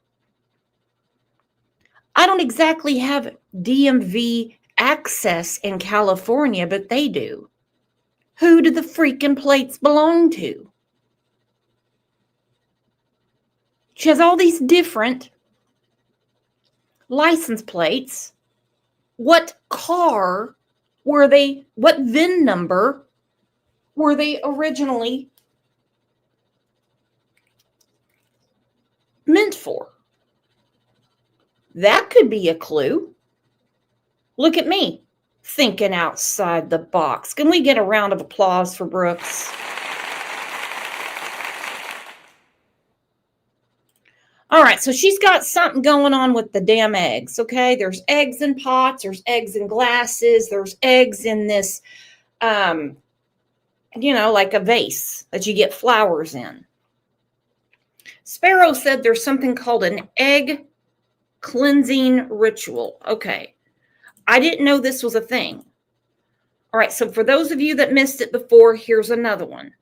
I don't exactly have DMV access in California, but they do. Who do the freaking plates belong to? She has all these different license plates. What car were they, what VIN number were they originally meant for? That could be a clue. Look at me, thinking outside the box. Can we get a round of applause for Brooks? All right, so she's got something going on with the damn eggs, okay? There's eggs in pots, there's eggs in glasses, there's eggs in this, like a vase that you get flowers in. Sparrow said there's something called an egg cleansing ritual. Okay, I didn't know this was a thing. All right, so for those of you that missed it before, here's another one.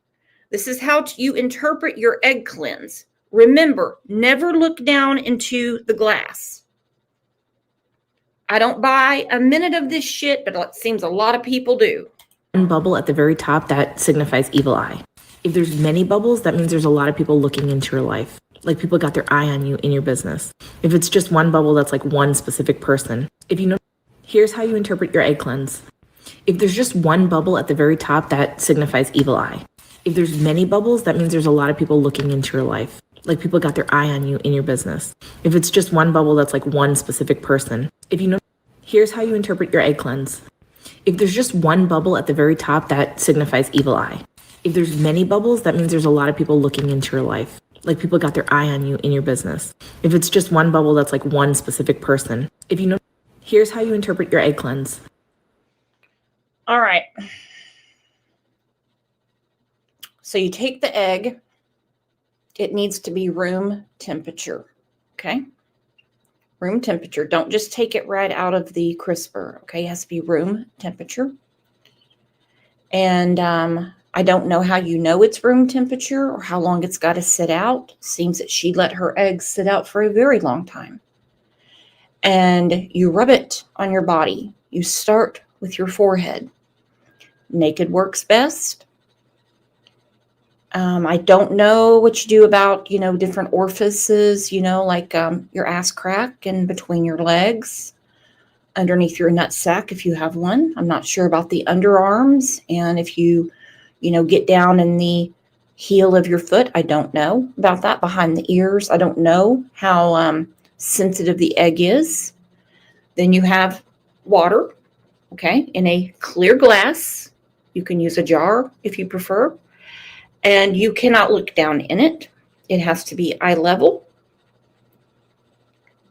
This is how you interpret your egg cleanse. Remember, never look down into the glass. I don't buy a minute of this shit, but it seems a lot of people do. One bubble at the very top, that signifies evil eye. If there's many bubbles, that means there's a lot of people looking into your life. Like people got their eye on you in your business. If it's just one bubble, that's like one specific person. Here's how you interpret your egg cleanse. If there's just one bubble at the very top, that signifies evil eye. If there's many bubbles, that means there's a lot of people looking into your life. Like people got their eye on you in your business. If it's just one bubble, that's like one specific person. Here's how you interpret your egg cleanse. If there's just one bubble at the very top, that signifies evil eye. If there's many bubbles, that means there's a lot of people looking into your life. Like people got their eye on you in your business. If it's just one bubble, that's like one specific person. Here's how you interpret your egg cleanse. All right. So you take the egg. It needs to be room temperature, okay? Room temperature. Don't just take it right out of the crisper, okay? It has to be room temperature. And I don't know how you know it's room temperature or how long it's got to sit out. Seems that she let her eggs sit out for a very long time. And you rub it on your body. You start with your forehead. Naked works best. I don't know what you do about, different orifices, like your ass crack and between your legs, underneath your nutsack if you have one. I'm not sure about the underarms. And if you, get down in the heel of your foot, I don't know about that. Behind the ears, I don't know how sensitive the egg is. Then you have water. okay, in a clear glass. You can use a jar if you prefer. And you cannot look down in it. It has to be eye level.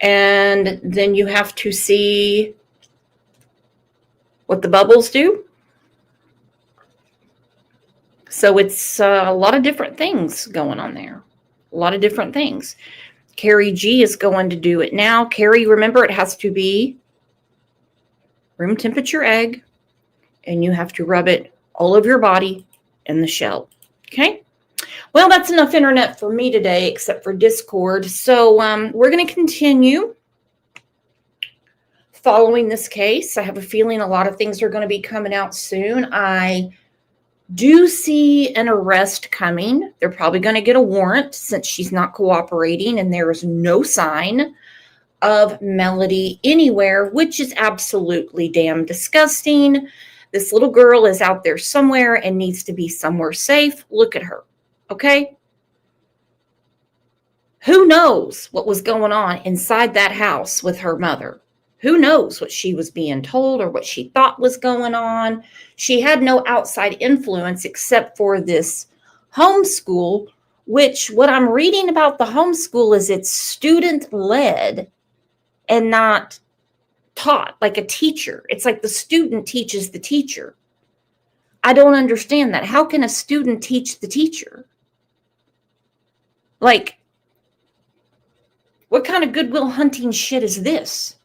And then you have to see what the bubbles do. So it's a lot of different things going on there. A lot of different things. Carrie G is going to do it now. Carrie, remember, it has to be room temperature egg, and you have to rub it all over your body in the shell. Okay? Well, that's enough internet for me today, except for Discord. So we're going to continue following this case. I have a feeling a lot of things are going to be coming out soon. I do see an arrest coming. They're probably going to get a warrant since she's not cooperating and there is no sign of Melodee anywhere, which is absolutely damn disgusting. This little girl is out there somewhere and needs to be somewhere safe. Look at her. Okay? Who knows what was going on inside that house with her mother? Who knows what she was being told or what she thought was going on? She had no outside influence except for this homeschool, which what I'm reading about the homeschool is it's student-led and not taught like a teacher. It's like the student teaches the teacher. I don't understand that. How can a student teach the teacher? Like, what kind of Goodwill Hunting shit is this?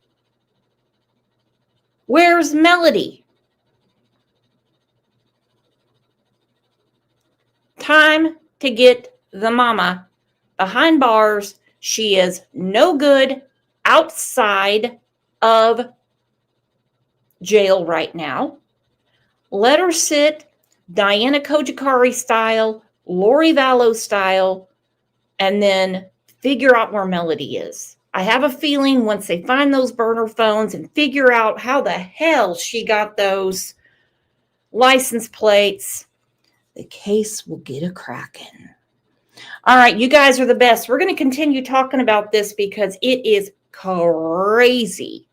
Where's Melodee? Time to get the mama behind bars. She is no good outside of jail right now. Let her sit Diana Kojikari style, Lori Vallow style, and then figure out where Melodee is. I have a feeling once they find those burner phones and figure out how the hell she got those license plates, the case will get a cracking. All right, you guys are the best. We're going to continue talking about this because it is crazy.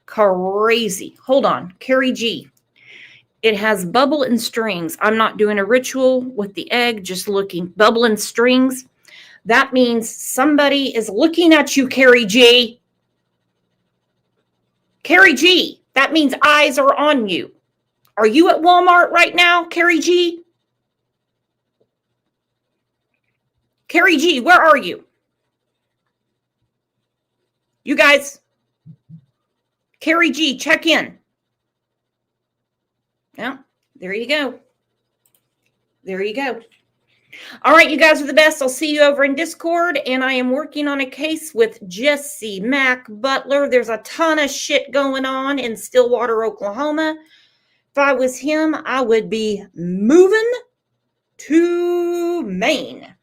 Crazy. Hold on. Carrie G. It has bubble and strings. I'm not doing a ritual with the egg, just looking. Bubble and strings. That means somebody is looking at you, Carrie G. Carrie G. That means eyes are on you. Are you at Walmart right now, Carrie G? Carrie G, where are you? You guys, Carrie G, check in. Yeah, there you go. There you go. All right, you guys are the best. I'll see you over in Discord, and I am working on a case with Jesse Mack Butler. There's a ton of shit going on in Stillwater, Oklahoma. If I was him, I would be moving to Maine.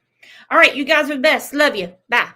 All right, you guys are the best. Love you. Bye.